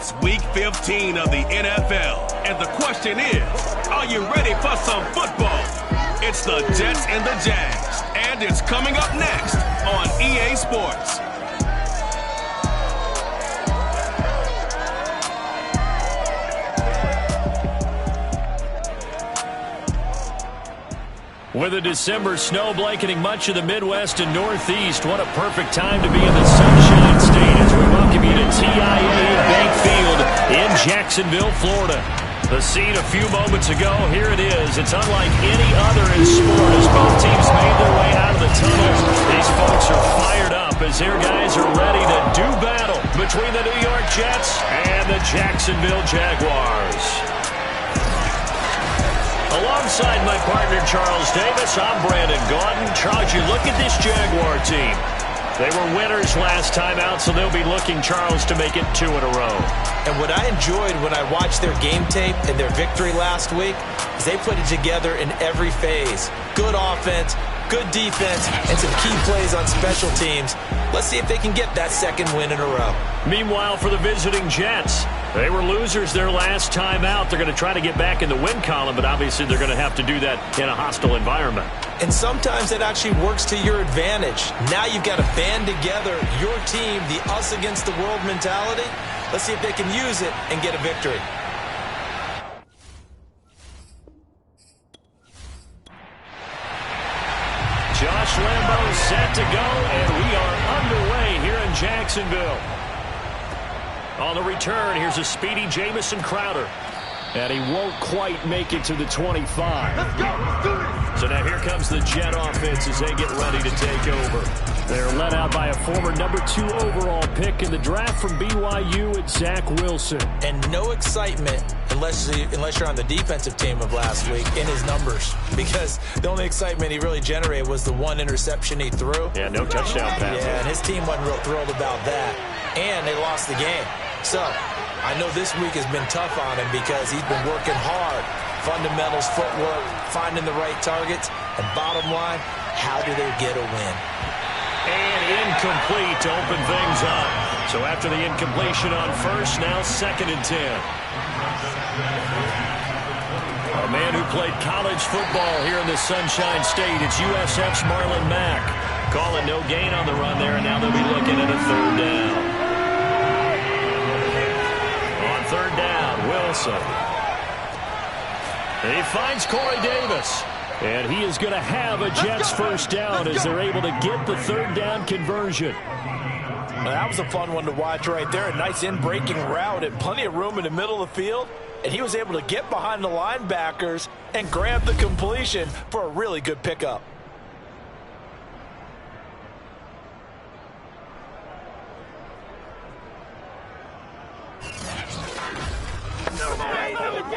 It's Week 15 of the NFL, and the question is, are you ready for some football? It's the Jets and the Jags, and it's coming up next on EA Sports. With a December snow blanketing much of the Midwest and Northeast, what a perfect time to be in the Sunshine State as we welcome you to TIAA Bank Field in Jacksonville, Florida. The scene a few moments ago, here it is. It's unlike any other in sport as both teams made their way out of the tunnel. These folks are fired up as their guys are ready to do battle between the New York Jets and the Jacksonville Jaguars. Alongside my partner, Charles Davis, I'm Brandon Gaudin. Charles, you look at this Jaguar team. They were winners last time out, so they'll be looking, Charles, to make it 2 in a row. And what I enjoyed when I watched their game tape and their victory last week is they put it together in every phase. Good offense, good defense, and some key plays on special teams. Let's see if they can get that second win in a row. Meanwhile, for the visiting Jets, they were losers their last time out. They're going to try to get back in the win column, but obviously they're going to have to do that in a hostile environment. And sometimes it actually works to your advantage. Now you've got to band together your team, the us against the world mentality. Let's see if they can use it and get a victory. Josh Lambo set to go, and we are underway here in Jacksonville. On the return, here's a speedy Jamison Crowder. And he won't quite make it to the 25. Let's go. Let's do this. So now here comes the Jet offense as they get ready to take over. They're led out by a former #2 overall pick in the draft from BYU at Zach Wilson. And no excitement unless you're on the defensive team of last week in his numbers. Because the only excitement he really generated was the one interception he threw. Yeah, no touchdown pass. Yeah, and his team wasn't real thrilled about that. And they lost the game. So, I know this week has been tough on him because he's been working hard. Fundamentals, footwork, finding the right targets. And bottom line, how do they get a win? And incomplete to open things up. So after the incompletion on first, now 2nd and 10. A man who played college football here in the Sunshine State. It's USF's Marlon Mack. Calling no gain on the run there, and now they'll be looking at a 3rd down. On 3rd down, Wilson. He finds Corey Davis. And he is going to have a Jets 1st down as they're able to get the 3rd down conversion. Well, that was a fun one to watch right there. A nice in-breaking route and plenty of room in the middle of the field. And he was able to get behind the linebackers and grab the completion for a really good pickup.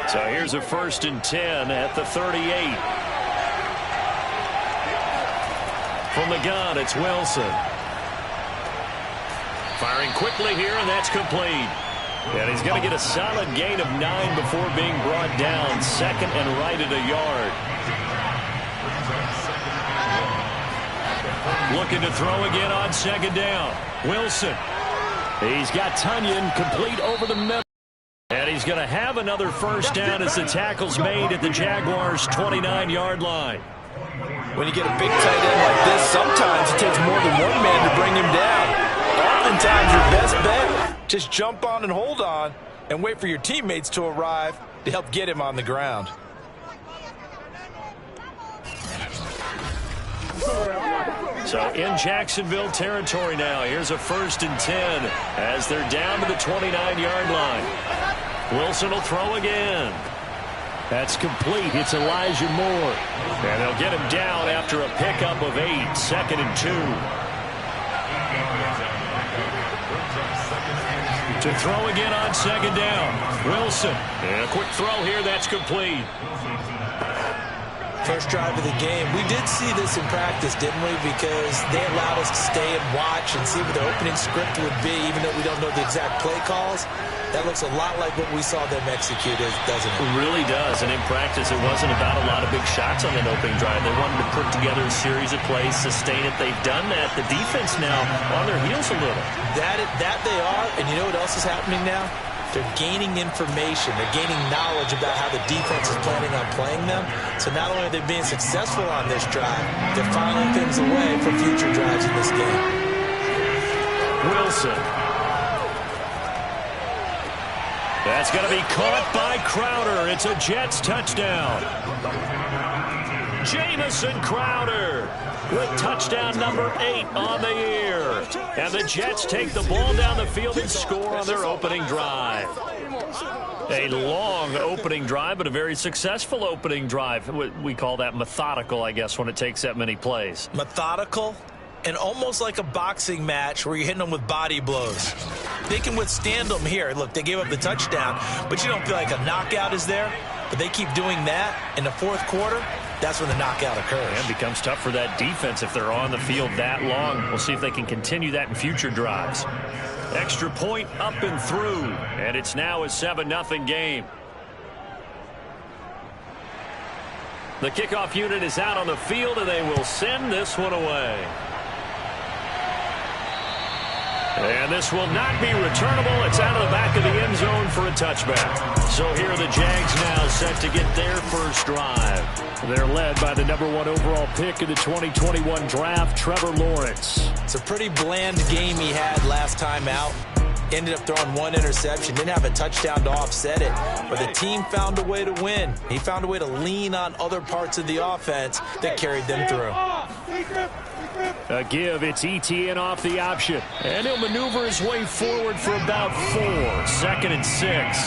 So here's a 1st and 10 at the 38. From the gun, it's Wilson. Firing quickly here, and that's complete. And he's going to get a solid gain of 9 before being brought down. 2nd and right at a yard. Looking to throw again on 2nd down. Wilson. He's got Tunyon complete over the middle. And he's going to have another 1st down as the tackle's made at the Jaguars' 29-yard line. When you get a big tight end like this, sometimes it takes more than one man to bring him down. Oftentimes, your best bet, just jump on and hold on and wait for your teammates to arrive to help get him on the ground. So in Jacksonville territory now. Here's a 1st and 10 as they're down to the 29-yard line. Wilson will throw again. That's complete. It's Elijah Moore. And they'll get him down after a pickup of 8. 2nd and 2. To throw again on 2nd down. Wilson. And a quick throw here. That's complete. First drive of the game. We did see this in practice, didn't we? Because they allowed us to stay and watch and see what the opening script would be, even though we don't know the exact play calls. That looks a lot like what we saw them execute, doesn't it? It really does. And in practice, it wasn't about a lot of big shots on that opening drive. They wanted to put together a series of plays, sustain it. They've done that. The defense now on their heels a little. That they are. And you know what else is happening now? They're gaining information. They're gaining knowledge about how the defense is planning on playing them. So not only are they being successful on this drive, they're filing things away for future drives in this game. Wilson. That's going to be caught by Crowder. It's a Jets touchdown. Jamison Crowder with touchdown number 8 on the year. And the Jets take the ball down the field and score on their opening drive. A long opening drive, but a very successful opening drive. We call that methodical, I guess, when it takes that many plays. Methodical and almost like a boxing match where you're hitting them with body blows. They can withstand them here. Look, they gave up the touchdown, but you don't feel like a knockout is there. But they keep doing that in the fourth quarter. That's when the knockout occurs. And it becomes tough for that defense if they're on the field that long. We'll see if they can continue that in future drives. Extra point up and through. And it's now a 7-0 game. The kickoff unit is out on the field, and they will send this one away. And this will not be returnable. It's out of the back of the end zone for a touchback. So here are the Jags now set to get their first drive. They're led by the #1 overall pick in the 2021 draft, Trevor Lawrence. It's a pretty bland game he had last time out. Ended up throwing 1 interception. Didn't have a touchdown to offset it. But the team found a way to win. He found a way to lean on other parts of the offense that carried them through. A give, it's ETN off the option. And he'll maneuver his way forward for about 4. 2nd and 6.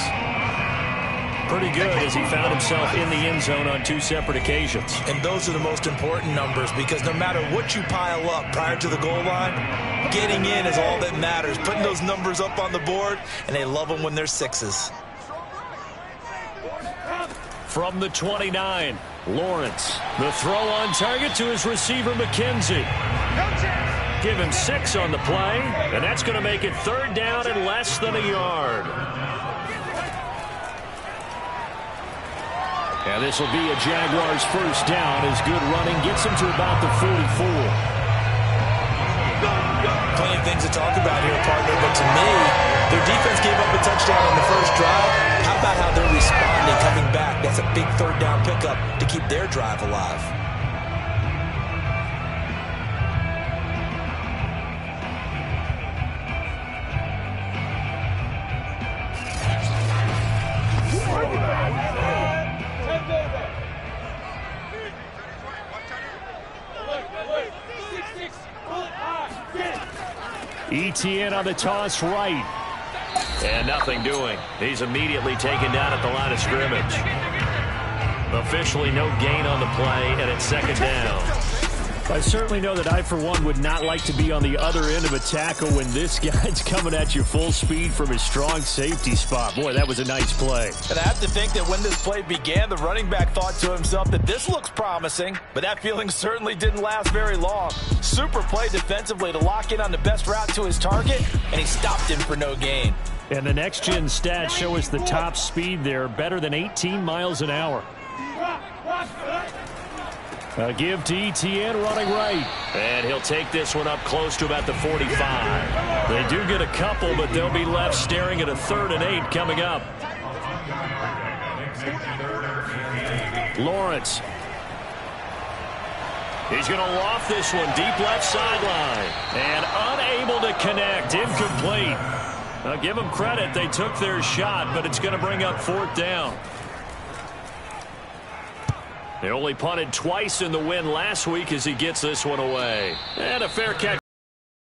Pretty good as he found himself in the end zone on 2 separate occasions. And those are the most important numbers because no matter what you pile up prior to the goal line, getting in is all that matters. Putting those numbers up on the board, and they love them when they're 6s. From the 29, Lawrence. The throw on target to his receiver, McKenzie. Give him 6 on the play, and that's going to make it 3rd down and less than a yard. And this will be a Jaguars first down as good running gets him to about the 44. Plenty of things to talk about here, partner, but to me, their defense gave up a touchdown on the first drive. How about how they're responding, coming back? That's a big 3rd down pickup to keep their drive alive. ETN on the toss right. And nothing doing. He's immediately taken down at the line of scrimmage. Officially no gain on the play, and it's 2nd down. I certainly know that I, for one, would not like to be on the other end of a tackle when this guy's coming at you full speed from his strong safety spot. Boy, that was a nice play. And I have to think that when this play began, the running back thought to himself that this looks promising, but that feeling certainly didn't last very long. Super play defensively to lock in on the best route to his target, and he stopped him for no gain. And the next-gen stats show us the top speed there, better than 18 miles an hour. A give to ETN running right. And he'll take this one up close to about the 45. They do get a couple, but they'll be left staring at a 3rd and 8 coming up. Lawrence. He's going to loft this one deep left sideline. And unable to connect. Incomplete. Now give them credit. They took their shot, but it's going to bring up 4th down. They only punted twice in the win last week as he gets this one away. And a fair catch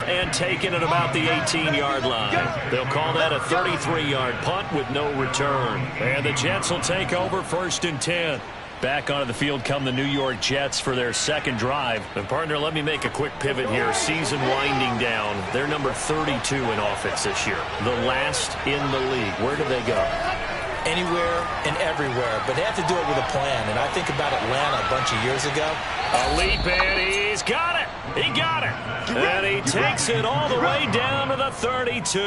and taken at about the 18-yard line. They'll call that a 33-yard punt with no return. And the Jets will take over 1st and 10. Back onto the field come the New York Jets for their 2nd drive. And, partner, let me make a quick pivot here. Season winding down. They're number 32 in offense this year. The last in the league. Where do they go? Anywhere and everywhere, but they have to do it with a plan. And I think about Atlanta a bunch of years ago. A leap, and he's got it. He got it. And he takes it all the way down to the 32.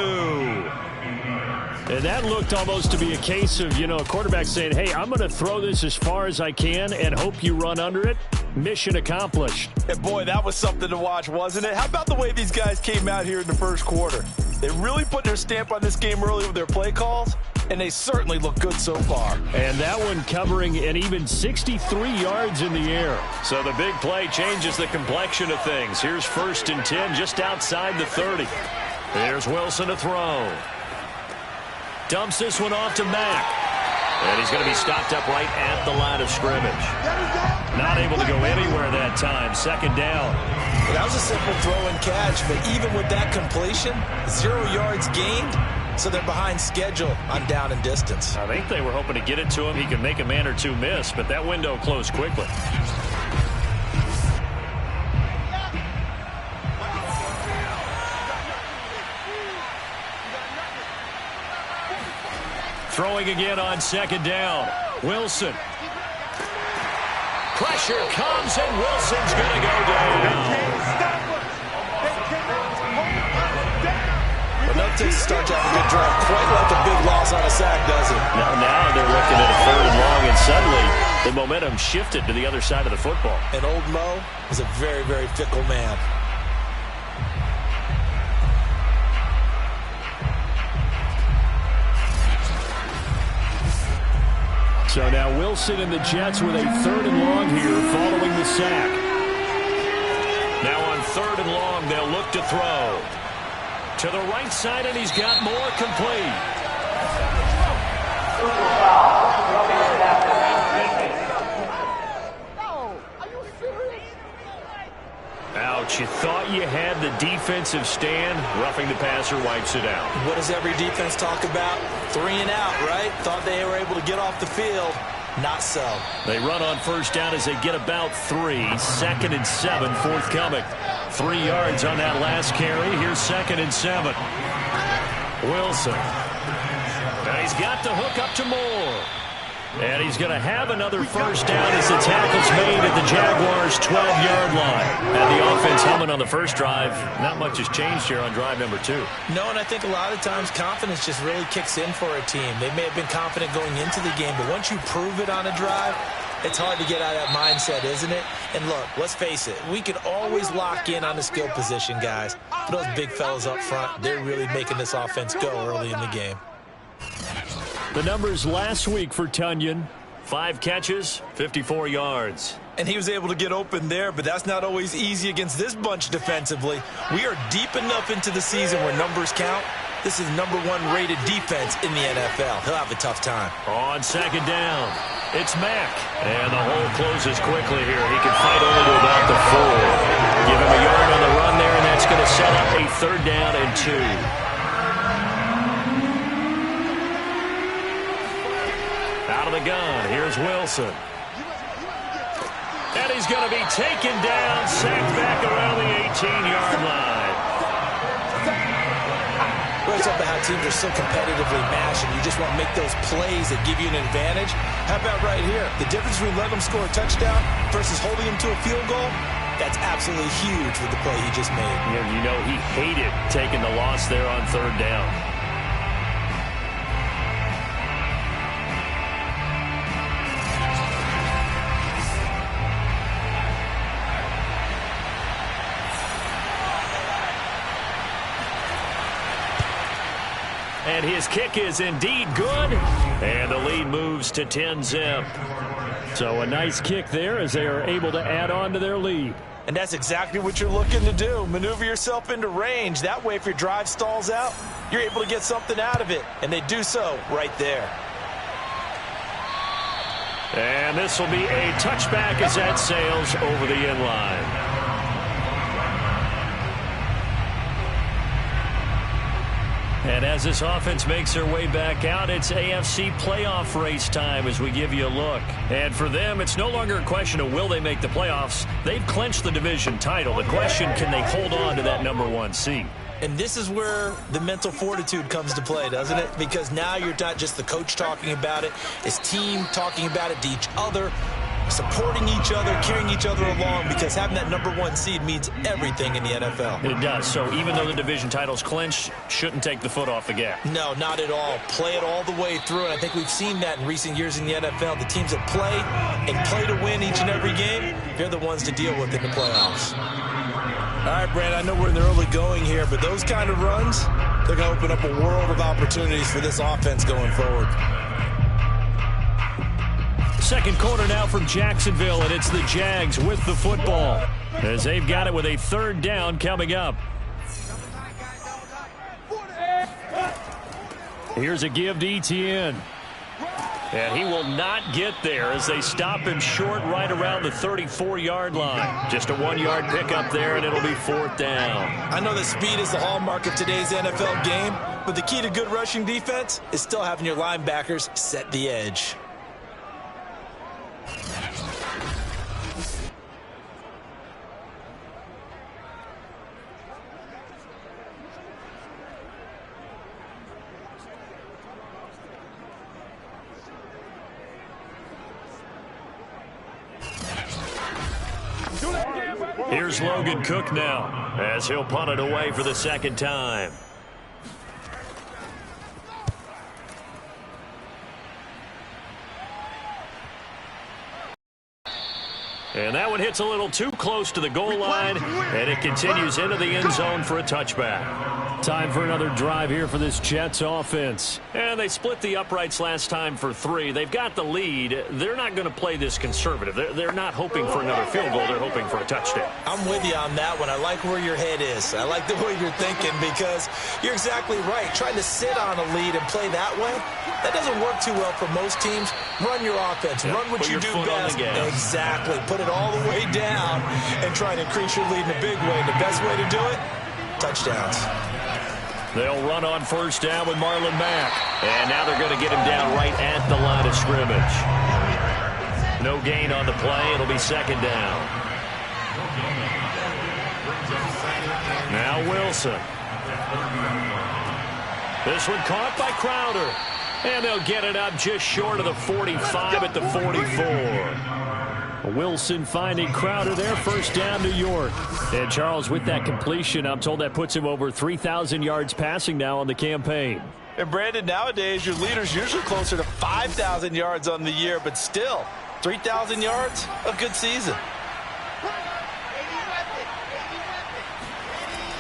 And that looked almost to be a case of, a quarterback saying, hey, I'm going to throw this as far as I can and hope you run under it. Mission accomplished. And boy, that was something to watch, wasn't it? How about the way these guys came out here in the first quarter? They really put their stamp on this game early with their play calls, and they certainly look good so far. And that one covering an even 63 yards in the air. So the big play changes the complexion of things. Here's 1st and 10 just outside the 30. There's Wilson to throw. Dumps this one off to Mack. And he's going to be stopped up right at the line of scrimmage. Not able to go anywhere that time. 2nd down. That was a simple throw and catch, but even with that completion, 0 yards gained, so they're behind schedule on down and distance. I think they were hoping to get it to him. He could make a man or two miss, but that window closed quickly. Throwing again on 2nd down. Wilson. Pressure comes, and Wilson's going to go down. Enough to start out a good drive. Quite like a big loss on a sack, does it? Now they're looking at a 3rd and long, and suddenly the momentum shifted to the other side of the football. And old Mo is a very, very fickle man. So now Wilson and the Jets with a 3rd and long here following the sack. Now on 3rd and long, they'll look to throw. To the right side, and he's got more complete. Ouch, you thought you had the defensive stand. Roughing the passer wipes it out. What does every defense talk about? 3 and out, right? Thought they were able to get off the field. Not so. They run on 1st down as they get about 3. 2nd and 7 forthcoming. 3 yards on that last carry. Here's 2nd and 7. Wilson. And he's got the hook up to Moore. And he's going to have another 1st down as the tackle's made at the Jaguars' 12-yard line. And the offense humming on the first drive. Not much has changed here on drive number 2. No, and I think a lot of times confidence just really kicks in for a team. They may have been confident going into the game, but once you prove it on a drive, it's hard to get out of that mindset, isn't it? And look, let's face it, we can always lock in on the skill position, guys. But those big fellas up front, they're really making this offense go early in the game. The numbers last week for Tunyon: 5 catches, 54 yards. And he was able to get open there, but that's not always easy against this bunch defensively. We are deep enough into the season where numbers count. This is #1 rated defense in the NFL. He'll have a tough time. On 2nd down, it's Mack. And the hole closes quickly here. He can fight only to about the 4. Give him a yard on the run there, and that's going to set up a 3rd down and 2. Out of the gun, here's Wilson. And he's going to be taken down, sacked back around the 18-yard line. Well, it's all about how teams are so competitively matched, and you just want to make those plays that give you an advantage. How about right here? The difference between letting them score a touchdown versus holding them to a field goal, that's absolutely huge with the play he just made. Yeah, you know, he hated taking the loss there on 3rd down. And his kick is indeed good. And the lead moves to 10-zip. So a nice kick there as they are able to add on to their lead. And that's exactly what you're looking to do. Maneuver yourself into range. That way, if your drive stalls out, you're able to get something out of it. And they do so right there. And this will be a touchback as that sails over the end line. And as this offense makes their way back out, it's AFC playoff race time as we give you a look. And for them, it's no longer a question of will they make the playoffs. They've clinched the division title. The question, can they hold on to that #1 seed? And this is where the mental fortitude comes to play, doesn't it? Because now you're not just the coach talking about it. It's team talking about it to each other, supporting each other, carrying each other along, because having that #1 seed means everything in the NFL. It does. So even though the division title's clinched, shouldn't take the foot off the gas. No, not at all. Play it all the way through, and I think we've seen that in recent years in the NFL. The teams that play and play to win each and every game, they're the ones to deal with in the playoffs. All right, Brad, I know we're in the early going here, but those kind of runs, They're going to open up a world of opportunities for this offense going forward. Second quarter now from Jacksonville, and it's the Jags with the football as they've got it with a third down coming up. Here's a give to Etienne. And he will not get there as they stop him short right around the 34-yard line. Just a 1-yard pickup there, and it'll be fourth down. I know that speed is the hallmark of today's NFL game, but the key to good rushing defense is still having your linebackers set the edge. Here's Logan Cook now as he'll punt it away for the second time. And that one hits a little too close to the goal line, and it continues into the end zone for a touchback. Time for another drive here for this Jets offense. And they split the uprights last time for 3. They've got the lead. They're not going to play this conservative. They're not hoping for another field goal. They're hoping for a touchdown. I'm with you on that one. I like where your head is. I like the way you're thinking because you're exactly right. Trying to sit on a lead and play that way, that doesn't work too well for most teams. Run your offense. Yep. Run what you do best. Exactly. Put it all the way down and try to increase your lead in a big way. The best way to do it, touchdowns. They'll run on first down with Marlon Mack. And now they're going to get him down right at the line of scrimmage. No gain on the play. It'll be second down. Now Wilson. This one caught by Crowder. And they'll get it up just short of the 45 at the 44. Wilson finding Crowder there, first down New York. And Charles, with that completion, I'm told that puts him over 3,000 yards passing now on the campaign. And Brandon, nowadays your leader's usually closer to 5,000 yards on the year, but still, 3,000 yards, a good season.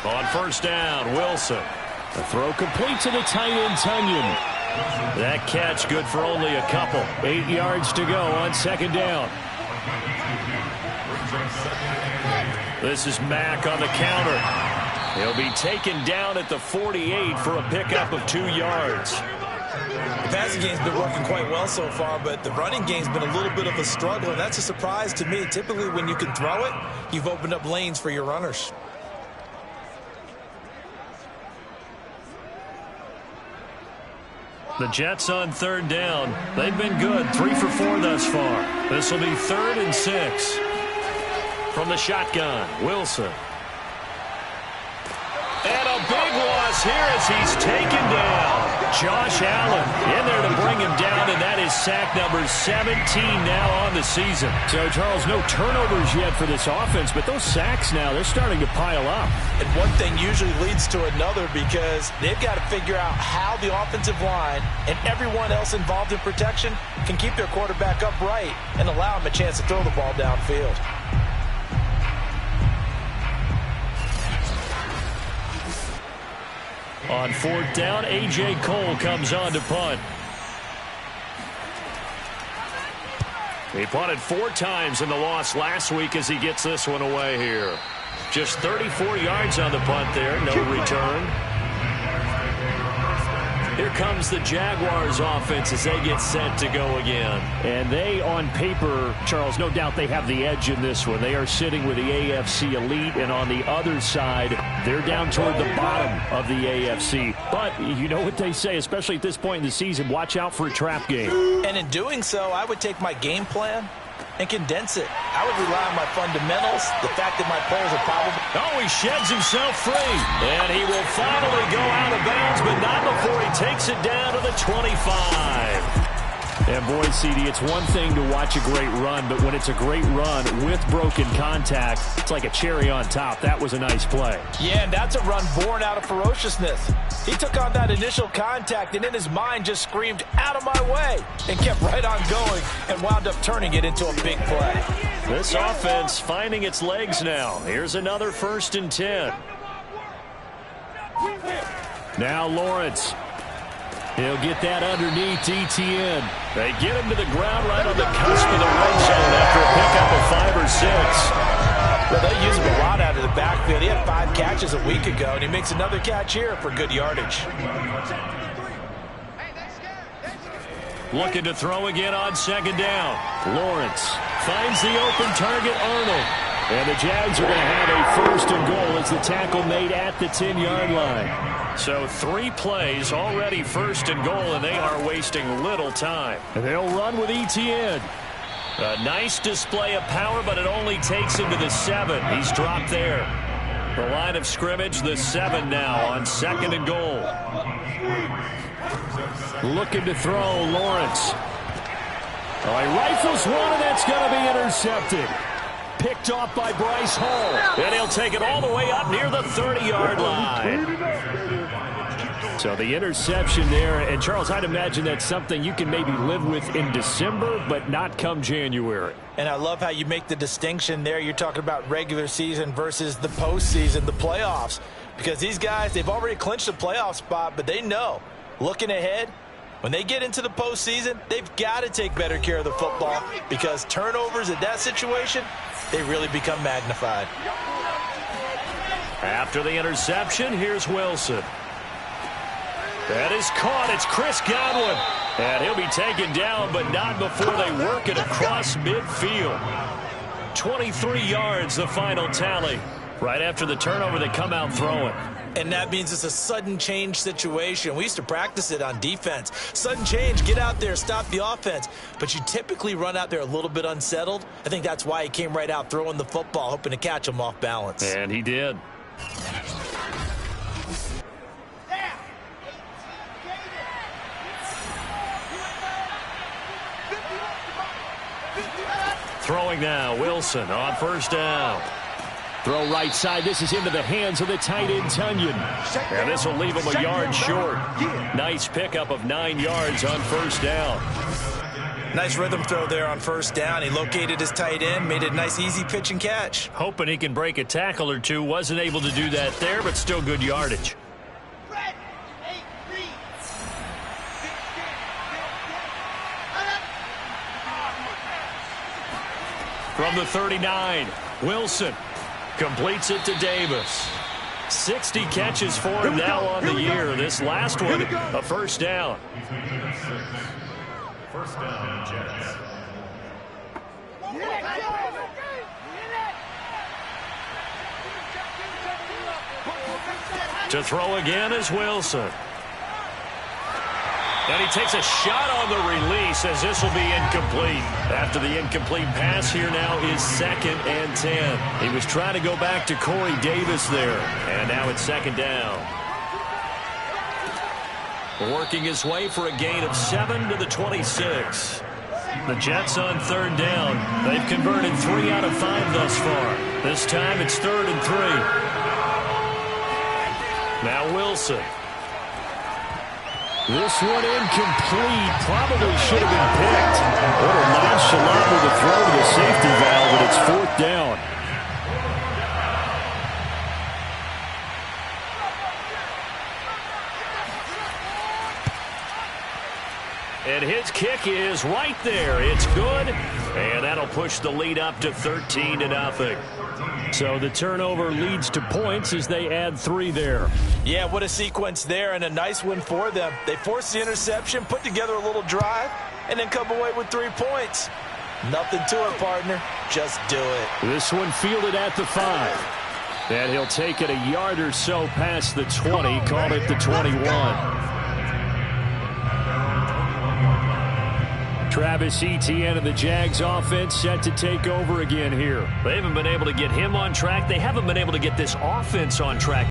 On first down, Wilson. A throw complete to the tight end, Tunyon. That catch good for only a couple. 8 yards to go on second down. This is Mack on the counter. He'll be taken down at the 48 for a pickup of 2 yards. The passing game's been working quite well so far, but the running game's been a little bit of a struggle, and that's a surprise to me. Typically, when you can throw it, you've opened up lanes for your runners. The Jets on third down. They've been good. 3 for 4 thus far. This will be 3rd and 6. From the shotgun, Wilson. And a big loss here as he's taken down. Josh Allen in there to bring him down, and that is sack number 17 now on the season. So, Charles, no turnovers yet for this offense, but those sacks now, they're starting to pile up. And one thing usually leads to another because they've got to figure out how the offensive line and everyone else involved in protection can keep their quarterback upright and allow him a chance to throw the ball downfield. On fourth down, A.J. Cole comes on to punt. He punted 4 times in the loss last week as he gets this one away here. Just 34 yards on the punt there, no return. Here comes the Jaguars offense as they get set to go again. And they, on paper, Charles, no doubt they have the edge in this one. They are sitting with the AFC elite, and on the other side, they're down toward the bottom of the AFC. But you know what they say, especially at this point in the season, watch out for a trap game. And in doing so, I would take my game plan and condense it. I would rely on my fundamentals, the fact that my players are probably... Oh, he sheds himself free. And he will finally go out of bounds, but not before he takes it down to the 25. And boy, CD, it's one thing to watch a great run, but when it's a great run with broken contact, it's like a cherry on top. That was a nice play. Yeah, and that's a run born out of ferociousness. He took on that initial contact and in his mind just screamed, "Out of my way," and kept right on going and wound up turning it into a big play. This offense finding its legs now. Here's another 1st and 10. Now Lawrence. He'll get that underneath ETN. They get him to the ground right on the cusp of the red zone after a pickup of 5 or 6. Well, they use him a lot out of the backfield. He had 5 catches a week ago, and he makes another catch here for good yardage. Looking to throw again on second down. Lawrence finds the open target, Arnold. And the Jags are going to have a first and goal as the tackle made at the 10-yard line. So 3 plays, already first and goal, and they are wasting little time. And they'll run with ETN. A nice display of power, but it only takes him to the 7. He's dropped there. The line of scrimmage, the 7 now on second and goal. Looking to throw, Lawrence. Oh, he rifles one, and that's going to be intercepted. Picked off by Bryce Hall. And he'll take it all the way up near the 30-yard line. So the interception there. And, Charles, I'd imagine that's something you can maybe live with in December, but not come January. And I love how you make the distinction there. You're talking about regular season versus the postseason, the playoffs. Because these guys, they've already clinched a playoff spot, but they know, looking ahead, when they get into the postseason, they've got to take better care of the football because turnovers in that situation, they really become magnified. After the interception, here's Wilson. That is caught. It's Chris Godwin. And he'll be taken down, but not before they work it across midfield. 23 yards, the final tally. Right after the turnover, they come out throwing. And that means it's a sudden change situation. We used to practice it on defense. Sudden change, get out there, stop the offense. But you typically run out there a little bit unsettled. I think that's why he came right out throwing the football, hoping to catch him off balance. And he did. Throwing now, Wilson on first down. Throw right side. This is into the hands of the tight end, Tunyon. And this will leave him a yard short. Nice pickup of 9 yards on first down. Nice rhythm throw there on first down. He located his tight end, made it a nice easy pitch and catch. Hoping he can break a tackle or two. Wasn't able to do that there, but still good yardage. From the 39, Wilson completes it to Davis. 60 catches for him now on the year. This last one, a first down. First down, Jets. To throw again is Wilson. And he takes a shot on the release as this will be incomplete. After the incomplete pass, here now is 2nd and 10. He was trying to go back to Corey Davis there. And now it's 2nd down. Working his way for a gain of 7 to the 26. The Jets on 3rd down. They've converted 3 out of 5 thus far. This time it's 3rd and 3. Now Wilson. This one incomplete. Probably should have been picked. A little nonchalant with a throw to the safety valve, and it's 4th down. And his kick is right there. It's good. And that'll push the lead up to 13-0. So the turnover leads to points as they add 3 there. Yeah, what a sequence there and a nice win for them. They forced the interception, put together a little drive, and then come away with 3 points. Nothing to it, partner. Just do it. This one fielded at the 5. And he'll take it a yard or so past the 20, called it the 21. Travis Etienne and the Jags offense set to take over again here. They haven't been able to get him on track. They haven't been able to get this offense on track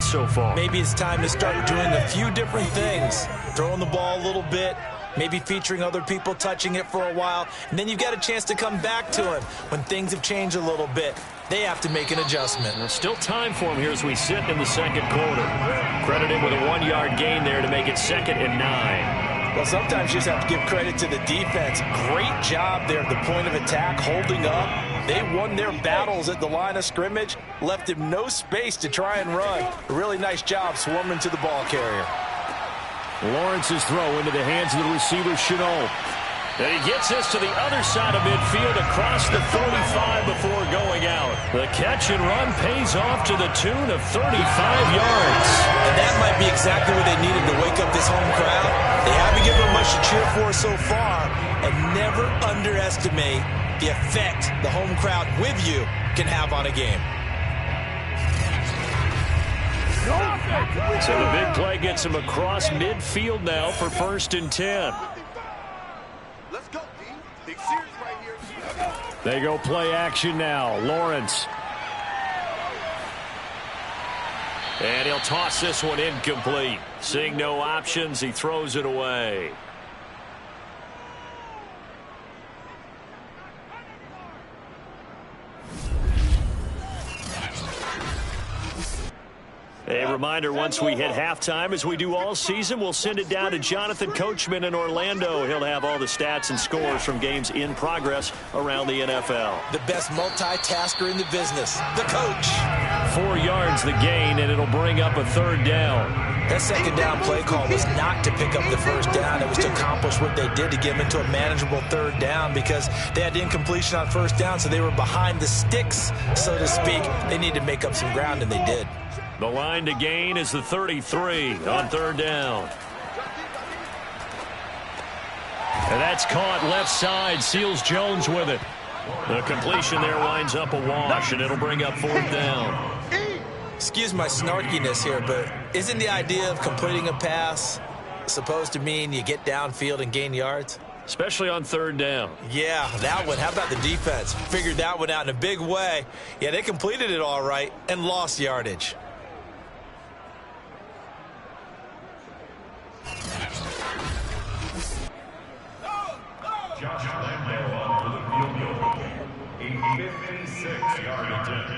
so far. Maybe it's time to start doing a few different things. Throwing the ball a little bit, maybe featuring other people touching it for a while, and then you've got a chance to come back to him when things have changed a little bit. They have to make an adjustment. There's still time for him here as we sit in the 2nd quarter. Credit him with a 1-yard gain there to make it 2nd and 9. Well, sometimes you just have to give credit to the defense. Great job there at the point of attack, holding up, They won their battles at the line of scrimmage, left him no space to try and run. A really nice job swarming to the ball carrier. Lawrence's throw into the hands of the receiver, Chenault. And he gets this to the other side of midfield across the 35 before going out. The catch and run pays off to the tune of 35 yards. And that might be exactly what they needed to wake up this home crowd. They haven't given them much to cheer for so far, and never underestimate the effect the home crowd with you can have on a game. So the big play gets him across midfield now for 1st and 10. Let's go, D. Big series right here. They go play action now. Lawrence. And he'll toss this one incomplete. Seeing no options, he throws it away. A reminder, once we hit halftime, as we do all season, we'll send it down to Jonathan Coachman in Orlando. He'll have all the stats and scores from games in progress around the NFL. The best multitasker in the business, the coach. 4 yards the gain, and it'll bring up a 3rd down. That 2nd down play call was not to pick up the 1st down. It was to accomplish what they did to get them into a manageable 3rd down because they had incompletion on 1st down, so they were behind the sticks, so to speak. They needed to make up some ground, and they did. The line to gain is the 33 on 3rd down. And that's caught left side. Seals Jones with it. The completion there winds up a wash, and it'll bring up 4th down. Excuse my snarkiness here, but isn't the idea of completing a pass supposed to mean you get downfield and gain yards? Especially on 3rd down. Yeah, that one. How about the defense? Figured that one out in a big way. Yeah, they completed it all right and lost yardage. Josh Lambo on for the field goal. A 56-yard attempt.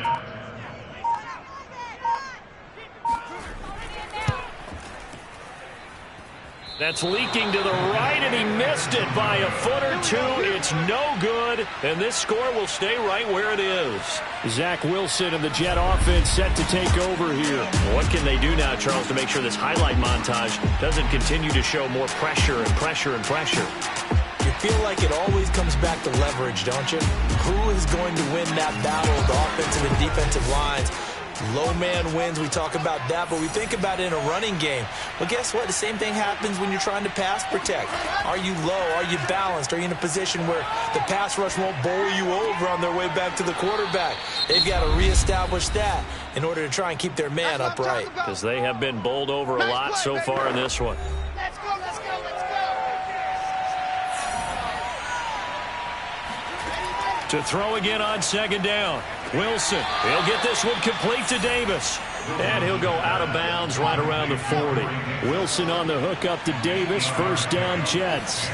That's leaking to the right, and he missed it by a foot or two. It's no good, and this score will stay right where it is. Zach Wilson and the Jet offense set to take over here. What can they do now, Charles, to make sure this highlight montage doesn't continue to show more pressure and pressure and pressure? You feel like it always comes back to leverage, don't you? Who is going to win that battle of the offensive and defensive lines? Low man wins, we talk about that, but we think about it in a running game. Well, guess what? The same thing happens when you're trying to pass protect. Are you low? Are you balanced? Are you in a position where the pass rush won't bowl you over on their way back to the quarterback? They've got to reestablish that in order to try and keep their man upright. Because they have been bowled over a lot so far in this one. Let's go, let's go, let's go. To throw again on 2nd down. Wilson, he'll get this one complete to Davis. And he'll go out of bounds right around the 40. Wilson on the hook up to Davis. 1st down, Jets.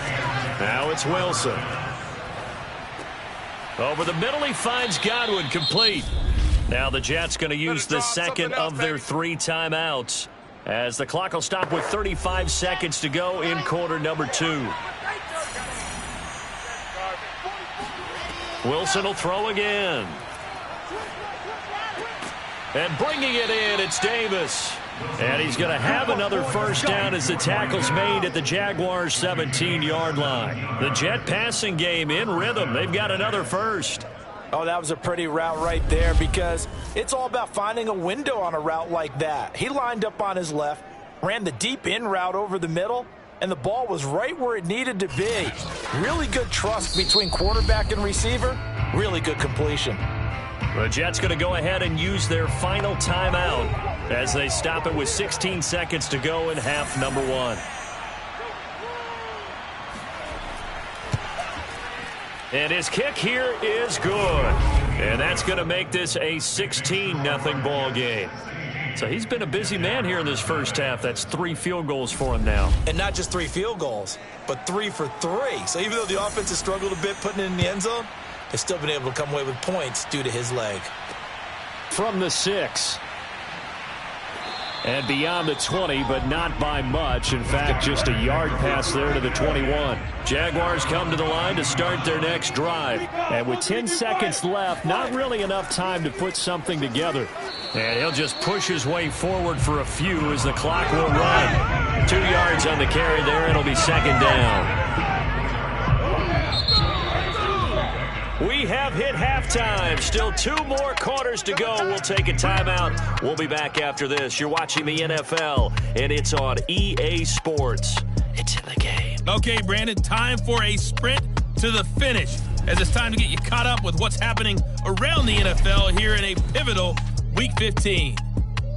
Now it's Wilson. Over the middle, he finds Godwin, complete. Now the Jets going to use the 2nd of their 3 timeouts, as the clock will stop with 35 seconds to go in quarter number 2. Wilson will throw again. And bringing it in, it's Davis. And he's going to have another 1st down as the tackle's made at the Jaguars' 17-yard line. The Jet passing game in rhythm. They've got another 1st. Oh, that was a pretty route right there because it's all about finding a window on a route like that. He lined up on his left, ran the deep in route over the middle, and the ball was right where it needed to be. Really good trust between quarterback and receiver. Really good completion. The Jets going to go ahead and use their final timeout as they stop it with 16 seconds to go in half number 1. And his kick here is good. And that's going to make this a 16-0 ball game. So he's been a busy man here in this first half. That's 3 field goals for him now. And not just 3 field goals, but 3 for 3. So even though the offense has struggled a bit putting it in the end zone, they've still been able to come away with points due to his leg. From the 6. And beyond the 20, but not by much. In fact, just a yard pass there to the 21. Jaguars come to the line to start their next drive. And with 10 seconds left, not really enough time to put something together. And he'll just push his way forward for a few as the clock will run. 2 yards on the carry there. It'll be second down. We have hit halftime. Still 2 more quarters to go. We'll take a timeout. We'll be back after this. You're watching the NFL, and it's on EA Sports. It's in the game. Okay, Brandon, time for a sprint to the finish, as it's time to get you caught up with what's happening around the NFL here in a pivotal Week 15.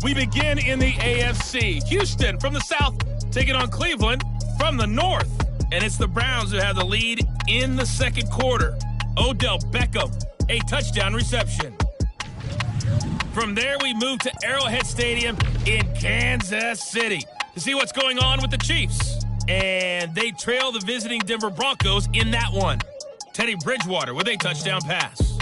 We begin in the AFC. Houston from the south taking on Cleveland from the north. And it's the Browns who have the lead in the second quarter. Odell Beckham, a touchdown reception. From there, we move to Arrowhead Stadium in Kansas City to see what's going on with the Chiefs. And they trail the visiting Denver Broncos in that one. Teddy Bridgewater with a touchdown pass.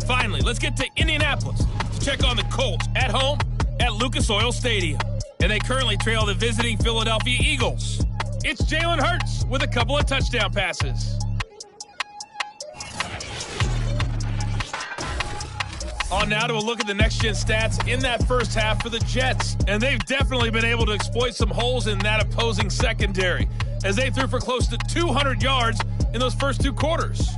Finally, let's get to Indianapolis to check on the Colts at home at Lucas Oil Stadium. And they currently trail the visiting Philadelphia Eagles. It's Jalen Hurts with a couple of touchdown passes. On now to a look at the next-gen stats in that first half for the Jets. And they've definitely been able to exploit some holes in that opposing secondary, as they threw for close to 200 yards in those first 2 quarters.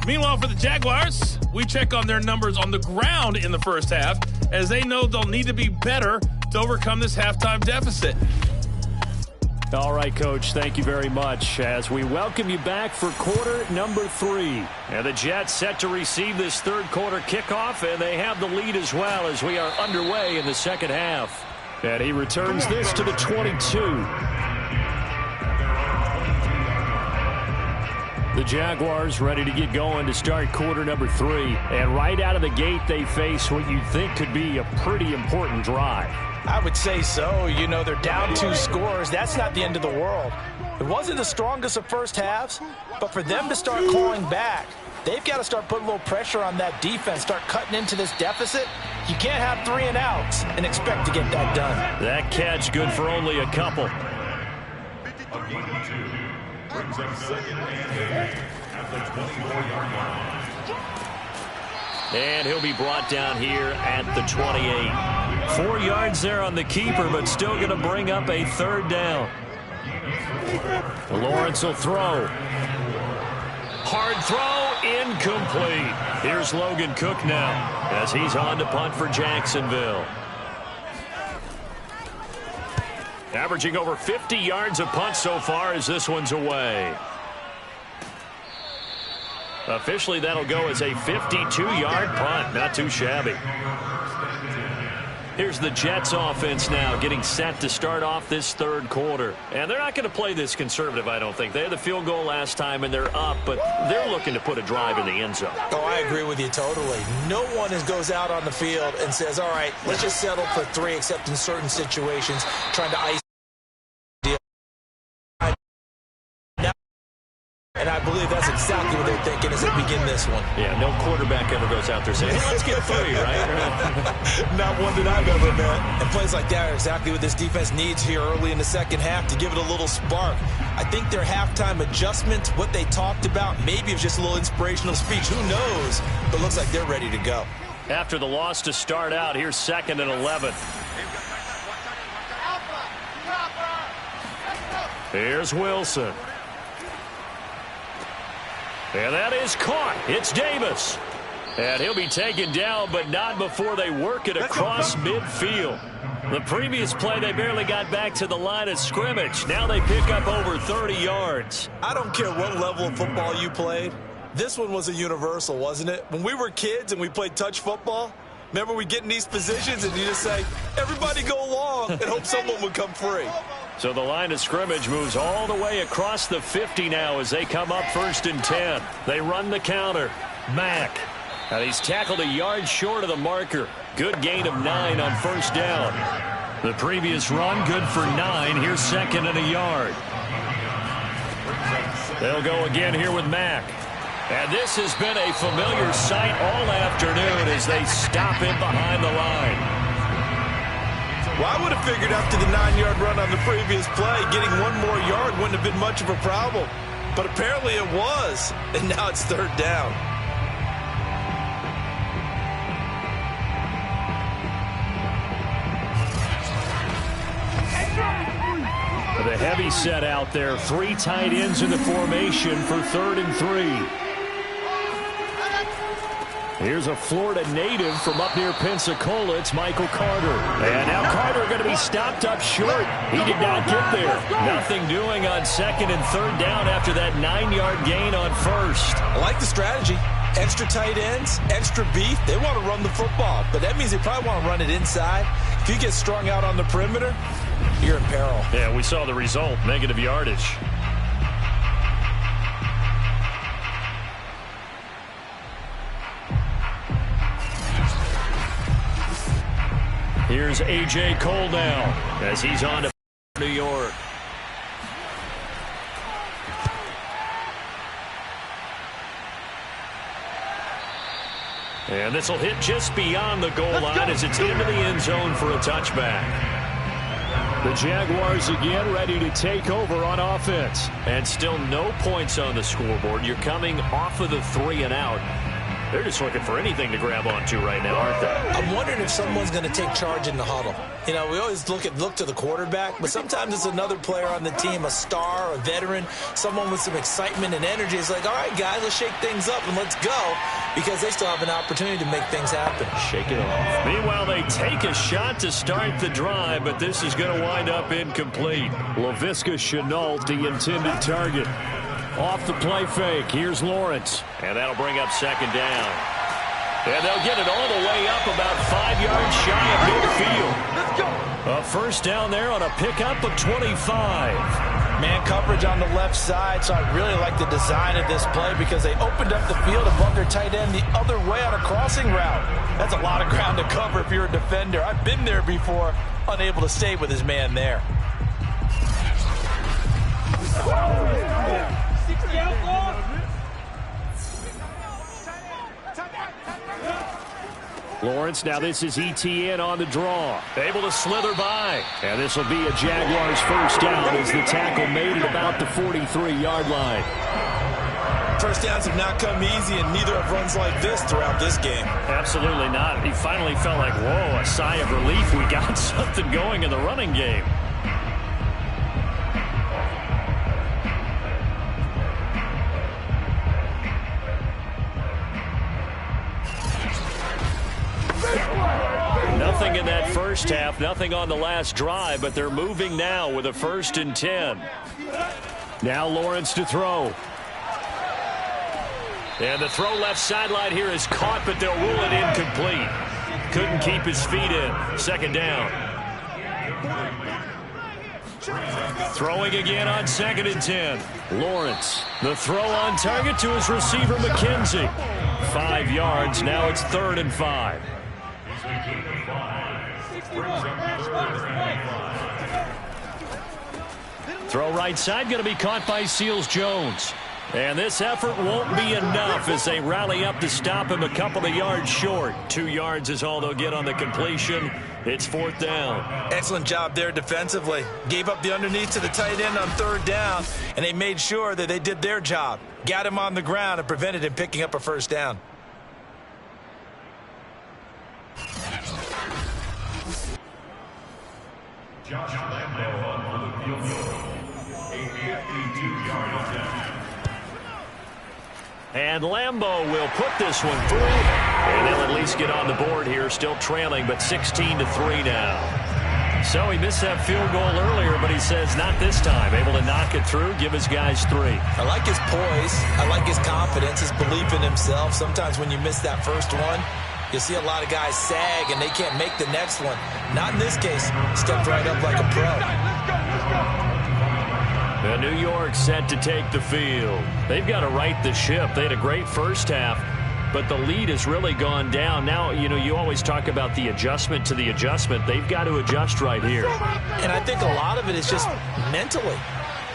Meanwhile, for the Jaguars, we check on their numbers on the ground in the first half, as they know they'll need to be better to overcome this halftime deficit. All right, Coach, thank you very much as we welcome you back for quarter number 3. And the Jets set to receive this third quarter kickoff, and they have the lead as well as we are underway in the second half. And he returns this to the 22. The Jaguars ready to get going to start quarter number 3. And right out of the gate, they face what you'd think could be a pretty important drive. I would say so. You know, they're down 2 scores. That's not the end of the world. It wasn't the strongest of first halves, but for them to start clawing back, they've got to start putting a little pressure on that defense, start cutting into this deficit. You can't have 3 and outs and expect to get that done. That catch good for only a couple. A gain of 2 brings up second and 8 at the 24-yard line. And he'll be brought down here at the 28. 4 yards there on the keeper, but still going to bring up a third down. Lawrence will throw. Hard throw, incomplete. Here's Logan Cook now as he's on to punt for Jacksonville. Averaging over 50 yards a punt so far as this one's away. Officially, that'll go as a 52-yard punt. Not too shabby. Here's the Jets offense now getting set to start off this third quarter. And they're not going to play this conservative, I don't think. They had the field goal last time, and they're up, but they're looking to put a drive in the end zone. Oh, I agree with you totally. No one goes out on the field and says, all right, let's just settle for 3, except in certain situations, trying to ice. And I believe that's exactly what they're thinking as they begin this one. Yeah, no quarterback ever goes out there saying, hey, let's get 3, right? Not one that I've ever met. And plays like that are exactly what this defense needs here early in the second half to give it a little spark. I think their halftime adjustment, what they talked about, maybe it was just a little inspirational speech. Who knows? But it looks like they're ready to go. After the loss to start out, here's 2nd and 11. Here's Wilson. And that is caught. It's Davis. And he'll be taken down, but not before they work it across midfield. The previous play, they barely got back to the line of scrimmage. Now they pick up over 30 yards. I don't care what level of football you played. This one was a universal, wasn't it? When we were kids and we played touch football, remember we get in these positions and you just say, everybody go along and hope someone would come free. So the line of scrimmage moves all the way across the 50 now as they come up 1st and 10. They run the counter. Mack. And he's tackled a yard short of the marker. Good gain of 9 on 1st down. The previous run, good for 9. Here's 2nd and a yard. They'll go again here with Mack. And this has been a familiar sight all afternoon as they stop him behind the line. Well, I would have figured after the 9-yard run on the previous play, getting one more yard wouldn't have been much of a problem. But apparently it was, and now it's third down. The heavy set out there. 3 tight ends in the formation for 3rd and 3. Here's a Florida native from up near Pensacola. It's Michael Carter. And now Carter going to be stopped up short. He did not get there. Nothing doing on 2nd and 3rd down after that 9-yard gain on 1st. I like the strategy. Extra tight ends, extra beef. They want to run the football, but that means they probably want to run it inside. If you get strung out on the perimeter, you're in peril. Yeah, we saw the result. Negative yardage. Here's A.J. Cole now as he's on to New York. And this will hit just beyond the goal line as it's into the end zone for a touchback. The Jaguars again ready to take over on offense. And still no points on the scoreboard. You're coming off of the 3 and out. They're just looking for anything to grab onto right now, aren't they? I'm wondering if someone's going to take charge in the huddle. You know, we always look to the quarterback, but sometimes it's another player on the team, a star, a veteran, someone with some excitement and energy. It's like, all right, guys, let's shake things up and let's go, because they still have an opportunity to make things happen. Shake it off. Meanwhile, they take a shot to start the drive, but this is going to wind up incomplete. Laviska Shenault, the intended target. Off the play fake, here's Lawrence. And that'll bring up 2nd down. And they'll get it all the way up about 5 yards shy of midfield. A 1st down there on a pickup of 25. Man coverage on the left side, so I really like the design of this play because they opened up the field above their tight end the other way on a crossing route. That's a lot of ground to cover if you're a defender. I've been there before, unable to stay with his man there. Lawrence, now this is ETN on the draw. Able to slither by. And this will be a Jaguars 1st down as the tackle made it about the 43-yard line. 1st downs have not come easy, and neither have runs like this throughout this game. Absolutely not. He finally felt like, whoa, a sigh of relief. We got something going in the running game. Nothing in that 1st half, nothing on the last drive, but they're moving now with a 1st and 10. Now Lawrence to throw. And the throw left sideline here is caught, but they'll rule it incomplete. Couldn't keep his feet in. 2nd down. Throwing again on 2nd and 10. Lawrence, the throw on target to his receiver, McKenzie. 5 yards, now it's 3rd and 5. Throw right side, going to be caught by Seals-Jones. And this effort won't be enough as they rally up to stop him a couple of yards short. 2 yards is all they'll get on the completion. It's 4th down. Excellent job there defensively. Gave up the underneath to the tight end on 3rd down, and they made sure that they did their job. Got him on the ground and prevented him picking up a 1st down. Josh Lambo on the field goal. A 52-yard attempt. And Lambo will put this one through. And they'll at least get on the board here, still trailing, but 16-3 now. So he missed that field goal earlier, but he says not this time. Able to knock it through, give his guys 3. I like his poise. I like his confidence, his belief in himself. Sometimes when you miss that first one, you'll see a lot of guys sag and they can't make the next one. Not in this case. Stepped right up like a pro. And New York set to take the field. They've got to right the ship. They had a great 1st half, but the lead has really gone down. Now, you know, you always talk about the adjustment to the adjustment. They've got to adjust right here. And I think a lot of it is just mentally.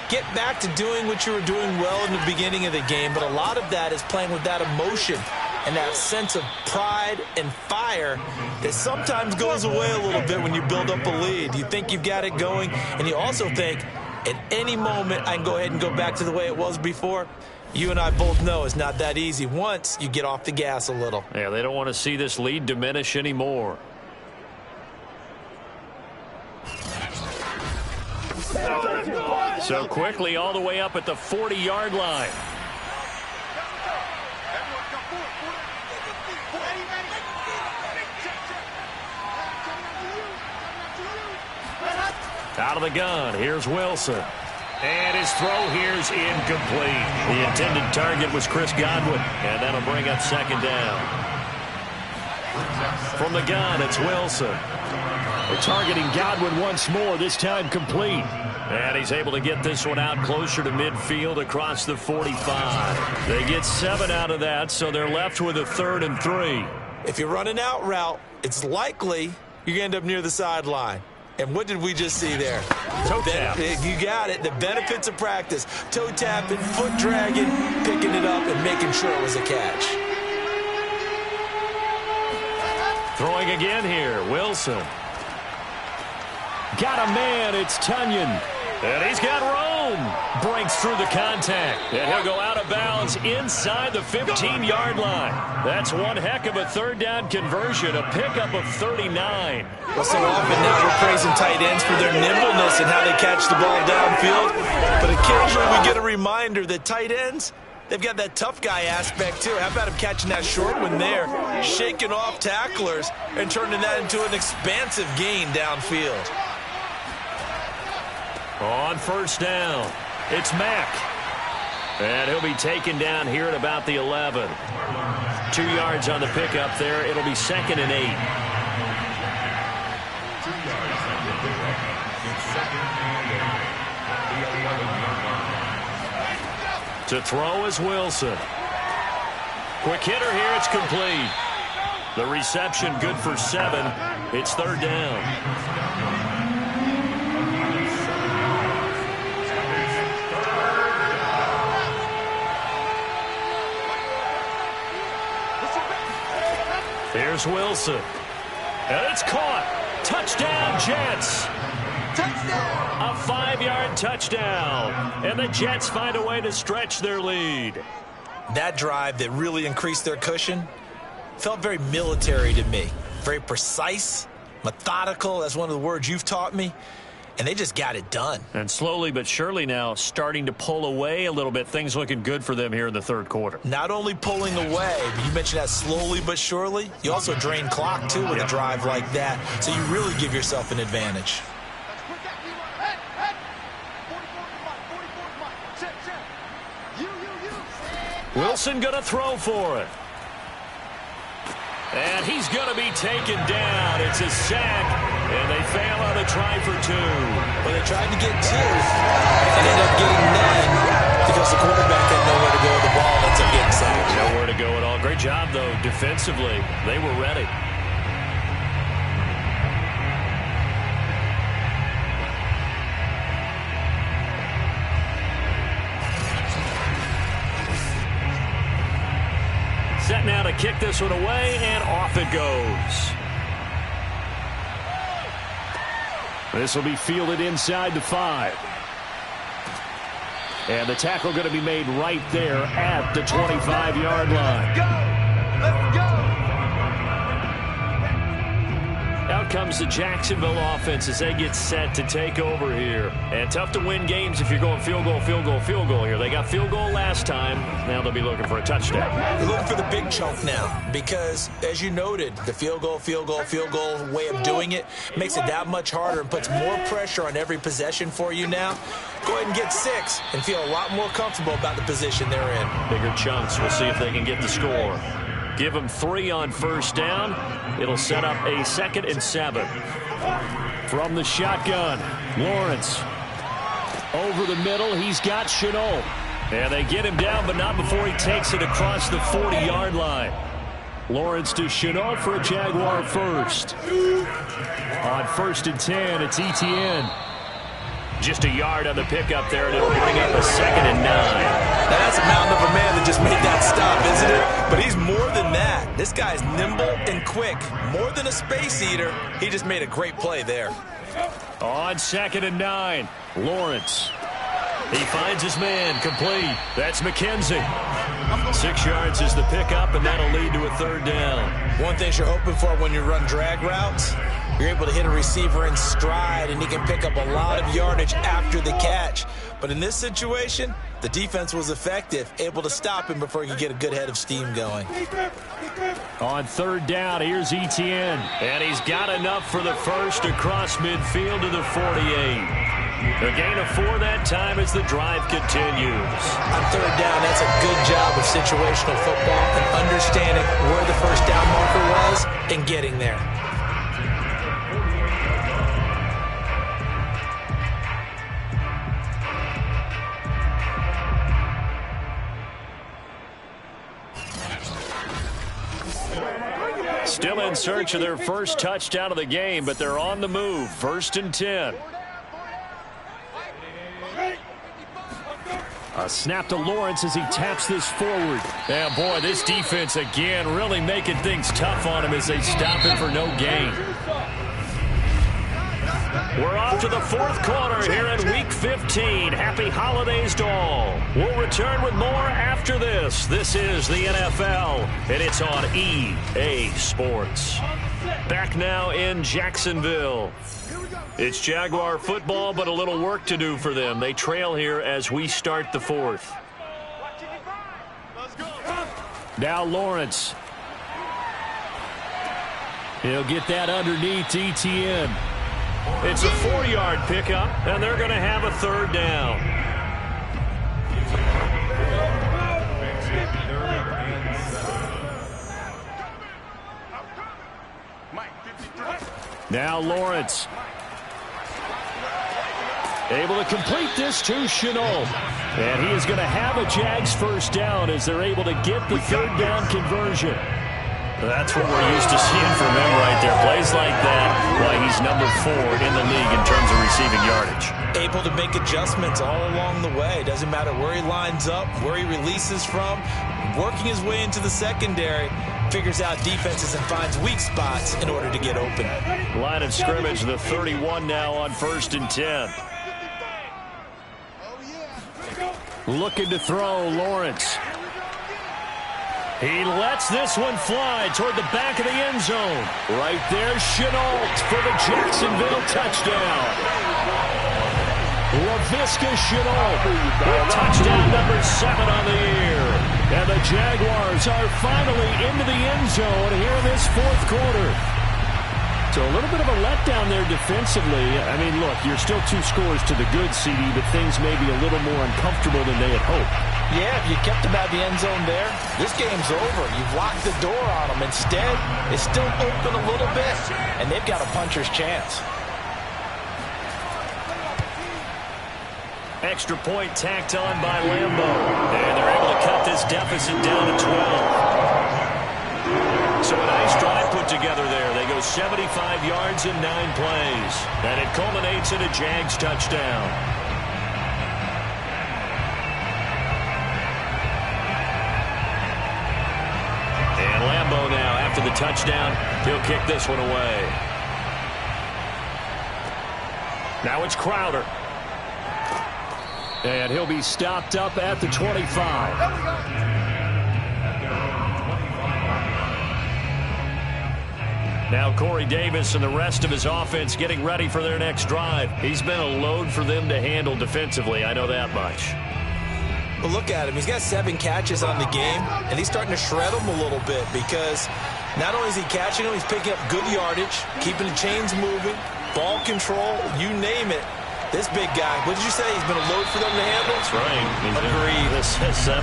Get back to doing what you were doing well in the beginning of the game, but a lot of that is playing with that emotion. and that sense of pride and fire that sometimes goes away a little bit when you build up a lead. You think you've got it going, and you also think at any moment I can go ahead and go back to the way it was before. You and I both know it's not that easy once you get off the gas a little. Yeah, they don't want to see this lead diminish anymore. So quickly all the way up at the 40-yard line. Out of the gun, here's Wilson. And his throw here's incomplete. The intended target was Chris Godwin, and that'll bring up second down. From the gun, it's Wilson. They're targeting Godwin once more, this time complete. And he's able to get this one out closer to midfield across the 45. They get 7 out of that, so they're left with a 3rd and 3. If you're running out route, it's likely you're going to end up near the sideline. And what did we just see there? Toe tap. You got it. The benefits of practice. Toe tapping, foot dragging, picking it up, and making sure it was a catch. Throwing again here, Wilson. Got a man, it's Tunyon. And he's got Rome. Breaks through the contact. And he'll go out of bounds inside the 15-yard line. That's one heck of a 3rd down conversion, a pickup of 39. Well, so often now we're praising tight ends for their nimbleness and how they catch the ball downfield. But occasionally we get a reminder that tight ends, they've got that tough guy aspect too. How about him catching that short one there, shaking off tacklers, and turning that into an expansive gain downfield. On 1st down, it's Mack. And he'll be taken down here at about the 11. 2 yards on the pickup there. It'll be 2nd and 8. To throw is Wilson. Quick hitter here, it's complete. The reception good for 7. It's 3rd down. Here's Wilson. And it's caught. Touchdown, Jets. Touchdown. A 5-yard touchdown. And the Jets find a way to stretch their lead. That drive that really increased their cushion felt very military to me. Very precise, methodical. That's one of the words you've taught me. And they just got it done. And slowly but surely now starting to pull away a little bit. Things looking good for them here in the 3rd quarter. Not only pulling away, but you mentioned that slowly but surely. You also drain clock, too, with a drive like that. So you really give yourself an advantage. Wilson going to throw for it. And he's going to be taken down. It's a sack, and they fail on the try for 2. Well, they tried to get 2 and ended up getting none because the quarterback had nowhere to go with the ball and ends up getting sacked. Nowhere to go at all. Great job, though, defensively. They were ready. Set now to kick this one away, and off it goes. This will be fielded inside the 5. And the tackle going to be made right there at the 25-yard line. Let's go! Out comes the Jacksonville offense as they get set to take over here. And tough to win games if you're going field goal, field goal, field goal here. They got field goal last time. Now they'll be looking for a touchdown. They're looking for the big chunk now because, as you noted, the field goal way of doing it makes it that much harder and puts more pressure on every possession for you now. Go ahead and get 6 and feel a lot more comfortable about the position they're in. Bigger chunks. We'll see if they can get the score. Give them 3 on 1st down. It'll set up a 2nd and 7. From the shotgun, Lawrence. Over the middle, he's got Chenault. And they get him down, but not before he takes it across the 40-yard line. Lawrence to Chenault for a Jaguar first. On 1st and 10, it's Etienne. Just a yard on the pickup there, and it'll bring up a 2nd and 9. Now, that's a mountain of a man that just made that stop, isn't it? But he's more than that. This guy's nimble and quick. More than a space eater. He just made a great play there. On 2nd and 9, Lawrence. He finds his man, complete. That's McKenzie. 6 yards is the pickup, and that'll lead to a 3rd down. One thing you're hoping for when you run drag routes, you're able to hit a receiver in stride, and he can pick up a lot of yardage after the catch. But in this situation, the defense was effective, able to stop him before he could get a good head of steam going. On 3rd down, here's Etienne. And he's got enough for the first across midfield to the 48. A gain of 4 that time as the drive continues. On 3rd down, that's a good job of situational football and understanding where the first down marker was and getting there. Still in search of their first touchdown of the game, but they're on the move. 1st and 10. A snap to Lawrence as he taps this forward. And boy, this defense again really making things tough on him as they stop him for no gain. We're off to the 4th quarter here in Week 15. Happy holidays to all. We'll return with more after this. This is the NFL, and it's on EA Sports. Back now in Jacksonville. It's Jaguar football, but a little work to do for them. They trail here as we start the 4th. Now Lawrence. He'll get that underneath Etienne. It's a 4-yard pickup, and they're going to have a 3rd down. Now Lawrence. Able to complete this to Chenault. And he is going to have a Jags first down as they're able to get the 3rd down conversion. That's what we're used to seeing from him right there. Plays like that, why he's number 4 in the league in terms of receiving yardage. Able to make adjustments all along the way. Doesn't matter where he lines up, where he releases from. Working his way into the secondary, figures out defenses and finds weak spots in order to get open. Line of scrimmage, the 31 now on 1st and 10. Looking to throw, Lawrence. He lets this one fly toward the back of the end zone. Right there, Chenault for the Jacksonville touchdown. LaVisca Chenault with touchdown number 7 on the year. And the Jaguars are finally into the end zone here in this 4th quarter. So a little bit of a letdown there defensively. I mean, look, you're still 2 scores to the good, CD, but things may be a little more uncomfortable than they had hoped. Yeah, if you kept them out of the end zone there, this game's over. You've locked the door on them. Instead, it's still open a little bit, and they've got a puncher's chance. Extra point tacked on by Lambo. And they're able to cut this deficit down to 12. So a nice drive put together there. They go 75 yards in 9 plays. And it culminates in a Jags touchdown. And Lambo now, after the touchdown, he'll kick this one away. Now it's Crowder. And he'll be stopped up at the 25. Now Corey Davis and the rest of his offense getting ready for their next drive. He's been a load for them to handle defensively, I know that much. Well, look at him. He's got 7 catches on the game, and he's starting to shred them a little bit because not only is he catching them, he's picking up good yardage, keeping the chains moving, ball control, you name it. This big guy, what did you say? He's been a load for them to handle? That's right. Agreed. This has 7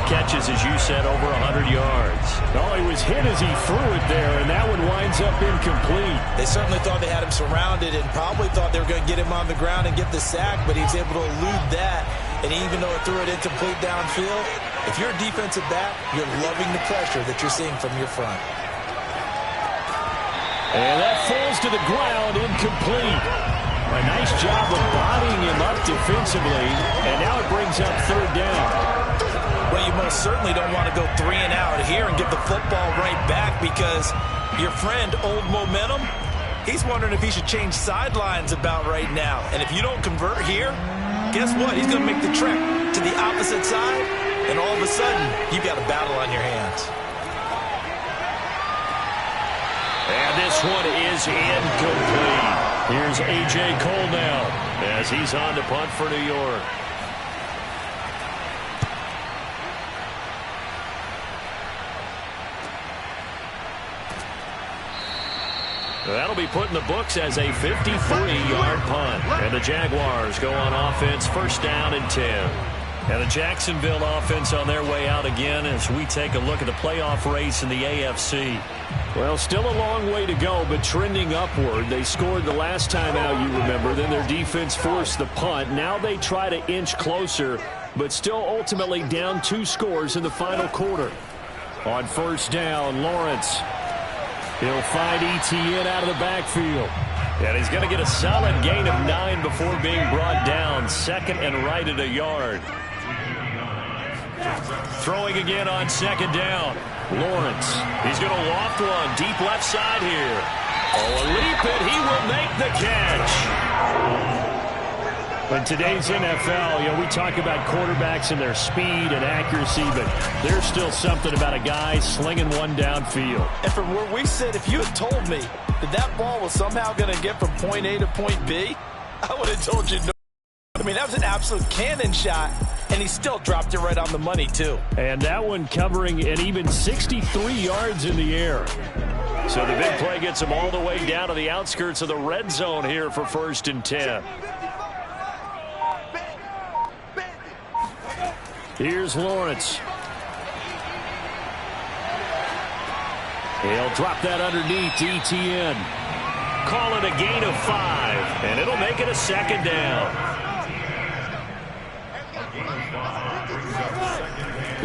catches, as you said, over 100 yards. Oh, he was hit as he threw it there, and that one winds up incomplete. They certainly thought they had him surrounded and probably thought they were going to get him on the ground and get the sack, but he was able to elude that. And even though it threw it incomplete downfield, if you're a defensive back, you're loving the pressure that you're seeing from your front. And that falls to the ground, incomplete. A nice job of bodying him up defensively, and now it brings up 3rd down. Well, you most certainly don't want to go 3 and out here and give the football right back, because your friend, Old Momentum, he's wondering if he should change sidelines about right now. And if you don't convert here, guess what? He's going to make the trek to the opposite side, and all of a sudden, you've got a battle on your hands. And this one is incomplete. Here's A.J. Cole now as he's on to punt for New York. That'll be put in the books as a 53-yard punt. And the Jaguars go on offense, first down and 10. And the Jacksonville offense on their way out again as we take a look at the playoff race in the AFC. Well, still a long way to go, but trending upward. They scored the last time out, you remember. Then their defense forced the punt. Now they try to inch closer, but still ultimately down 2 scores in the final quarter. On first down, Lawrence. He'll find Etienne out of the backfield. And he's going to get a solid gain of 9 before being brought down. Second and right at a yard. Throwing again on second down. Lawrence. He's going to loft one deep left side here. Oh, a leap it. He will make the catch. In today's NFL, we talk about quarterbacks and their speed and accuracy, but there's still something about a guy slinging one downfield. And from where we sit, if you had told me that ball was somehow going to get from point A to point B, I would have told you no. I mean, that was an absolute cannon shot, and he still dropped it right on the money, too. And that one covering an even 63 yards in the air. So the big play gets him all the way down to the outskirts of the red zone here for first and 10. Here's Lawrence. He'll drop that underneath to Etienne. Call it a gain of 5, and it'll make it a second down.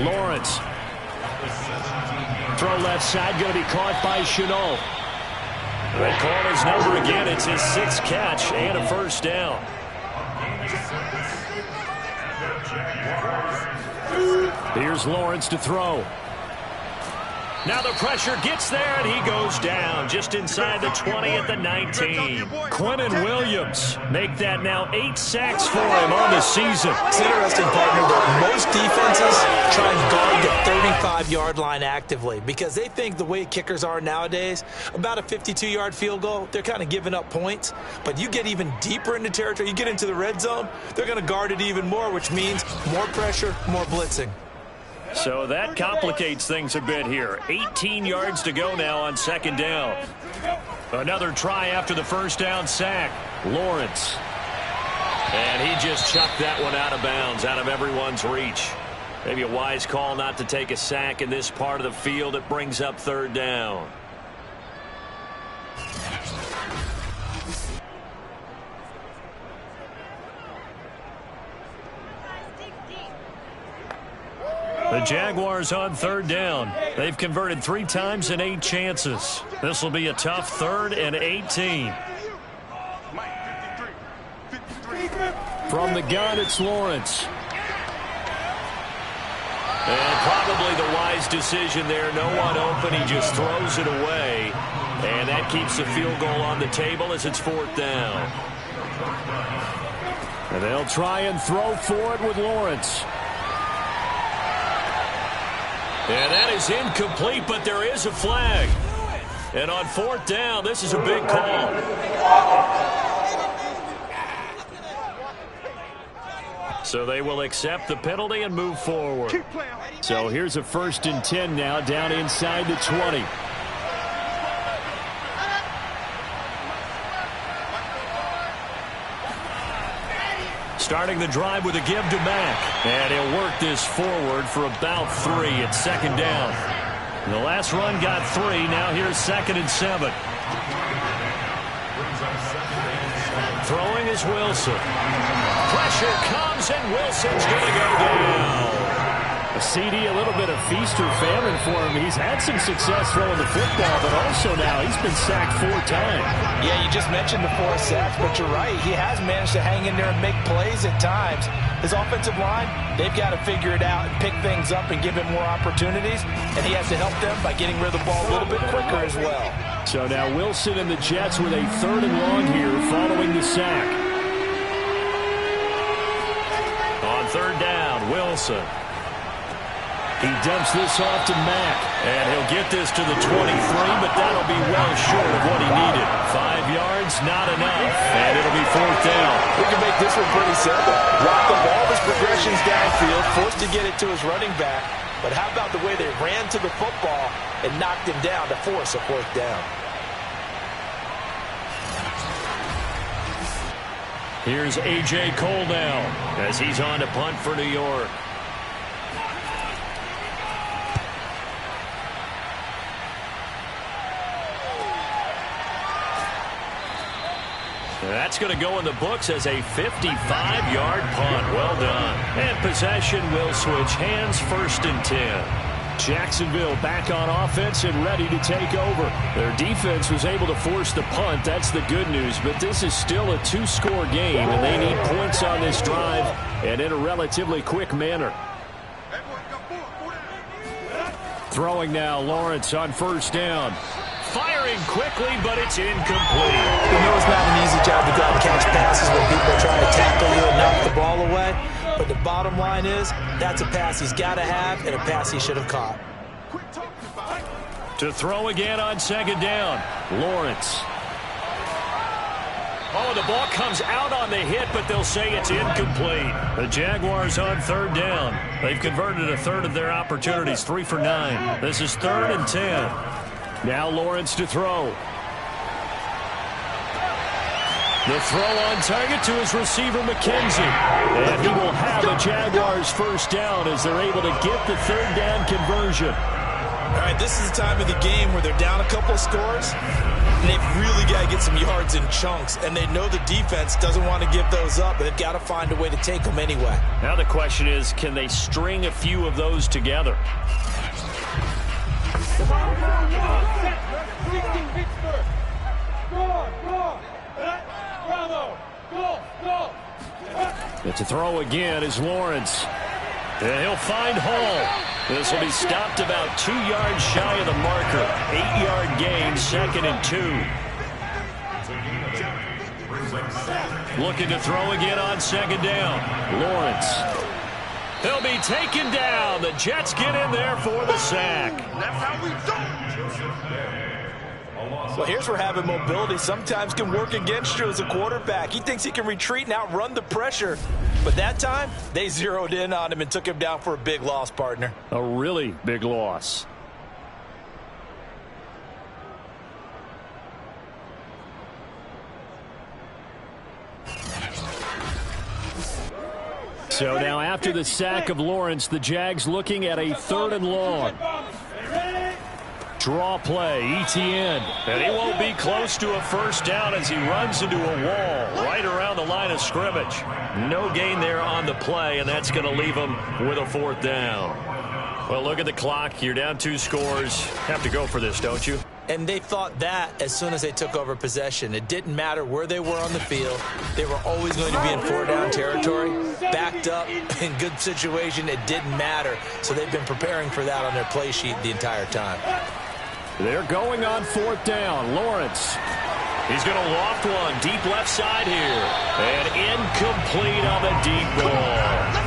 Lawrence. Throw left side, going to be caught by Chenault. They call his number again. It's his 6th catch and a first down. Here's Lawrence to throw. Now the pressure gets there, and he goes down just inside the 20 at the 19. Quentin Williams make that now 8 sacks for him on the season. It's interesting, partner, that most defenses try and guard the 35-yard line actively because they think the way kickers are nowadays, about a 52-yard field goal, they're kind of giving up points. But you get even deeper into territory, you get into the red zone, they're going to guard it even more, which means more pressure, more blitzing. So that complicates things a bit here. 18 yards to go now on second down. Another try after the first down sack. Lawrence. And he just chucked that one out of bounds, out of everyone's reach. Maybe a wise call not to take a sack in this part of the field. It brings up third down. The Jaguars on third down. They've converted 3 times in 8 chances. This will be a tough 3rd and 18. From the gun, it's Lawrence. And probably the wise decision there. No one open. He just throws it away. And that keeps the field goal on the table as it's 4th down. And they'll try and throw for it with Lawrence. And that is incomplete, but there is a flag. And on 4th down, this is a big call. So they will accept the penalty and move forward. So here's a 1st and 10 now, down inside the 20. Starting the drive with a give to Mack. And he'll work this forward for about 3 at second down. The last run got 3. Now here's 2nd and 7. Throwing is Wilson. Pressure comes, and Wilson's going to go down. A CD, a little bit of feast or famine for him. He's had some success throwing the football, but also now he's been sacked 4 times. Yeah, you just mentioned the 4 sacks, but you're right. He has managed to hang in there and make plays at times. His offensive line, they've got to figure it out and pick things up and give him more opportunities, and he has to help them by getting rid of the ball a little bit quicker as well. So now Wilson and the Jets with a 3rd and long here following the sack. On 3rd down, Wilson. He dumps this off to Mack, and he'll get this to the 23, but that'll be well short of what he needed. 5 yards, not enough, and it'll be 4th down. We can make this one pretty simple. Walk the ball of his progressions downfield, forced to get it to his running back, but how about the way they ran to the football and knocked him down to force a 4th down? Here's A.J. Cole now as he's on to punt for New York. That's going to go in the books as a 55-yard punt. Well done. And possession will switch hands, 1st and 10. Jacksonville back on offense and ready to take over. Their defense was able to force the punt. That's the good news. But this is still a 2-score game, and they need points on this drive and in a relatively quick manner. Throwing now, Lawrence on 1st down. Firing quickly, but it's incomplete. You know it's not an easy job to go out and catch passes when people are trying to tackle you and knock the ball away. But the bottom line is, that's a pass he's got to have and a pass he should have caught. To throw again on 2nd down, Lawrence. Oh, the ball comes out on the hit, but they'll say it's incomplete. The Jaguars on 3rd down. They've converted a 1/3 of their opportunities, 3 for 9. This is 3rd and 10. Now Lawrence to throw. The throw on target to his receiver, McKenzie. And he will have the Jaguars 1st down as they're able to get the 3rd down conversion. All right, this is the time of the game where they're down a couple of scores, and they've really got to get some yards in chunks, and they know the defense doesn't want to give those up, but they've got to find a way to take them anyway. Now the question is, can they string a few of those together? But to throw again is Lawrence. And he'll find Hall. This will be stopped about 2 yards shy of the marker. 8-yard gain, 2nd and 2. Looking to throw again on 2nd down. Lawrence. He'll be taken down. The Jets get in there for the sack. That's how we do. Well, here's where having mobility sometimes can work against you as a quarterback. He thinks he can retreat and outrun the pressure. But that time, they zeroed in on him and took him down for a big loss, partner. A really big loss. So now after the sack of Lawrence, the Jags looking at a 3rd and long. Draw play, ETN. And he won't be close to a 1st down as he runs into a wall right around the line of scrimmage. No gain there on the play, and that's going to leave him with a 4th down. Well, look at the clock. You're down 2 scores. Have to go for this, don't you? And they thought that as soon as they took over possession. It didn't matter where they were on the field. They were always going to be in 4-down territory. Backed up, in good situation, it didn't matter. So they've been preparing for that on their play sheet the entire time. They're going on 4th down. Lawrence. He's going to loft one deep left side here. And incomplete on the deep ball.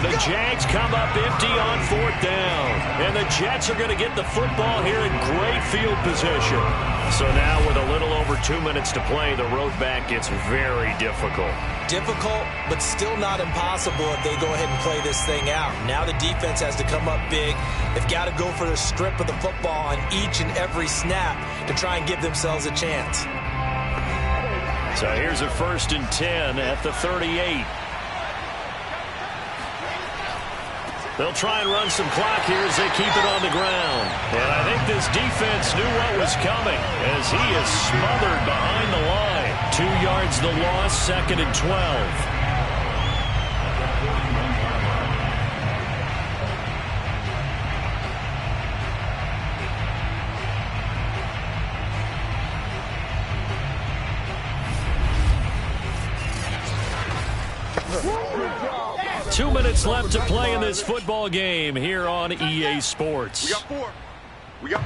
The Jags come up empty on 4th down. And the Jets are going to get the football here in great field position. So now with a little over 2 minutes to play, the road back gets very difficult. Difficult, but still not impossible if they go ahead and play this thing out. Now the defense has to come up big. They've got to go for the strip of the football on each and every snap to try and give themselves a chance. So here's a 1st and 10 at the 38. They'll try and run some clock here as they keep it on the ground. And I think this defense knew what was coming as he is smothered behind the line. 2 yards the loss, 2nd and 12. 2 minutes left to play in this football game here on EA Sports. We got four. We got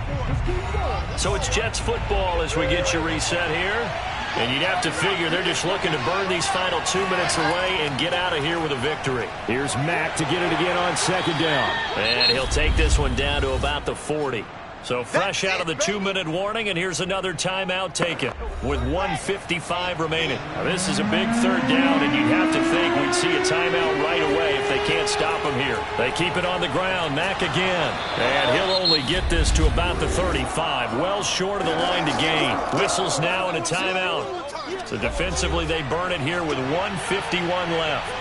four. So it's Jets football as we get you reset here. And you'd have to figure they're just looking to burn these final 2 minutes away and get out of here with a victory. Here's Mack to get it again on second down. And he'll take this one down to about the 40. So fresh out of the 2-minute warning, and here's another timeout taken with 1:55 remaining. Now, this is a big third down, and you'd have to think we'd see a timeout right away if they can't stop him here. They keep it on the ground. Mack again. And he'll only get this to about the 35, well short of the line to gain. Whistles now and a timeout. So defensively, they burn it here with 1:51 left.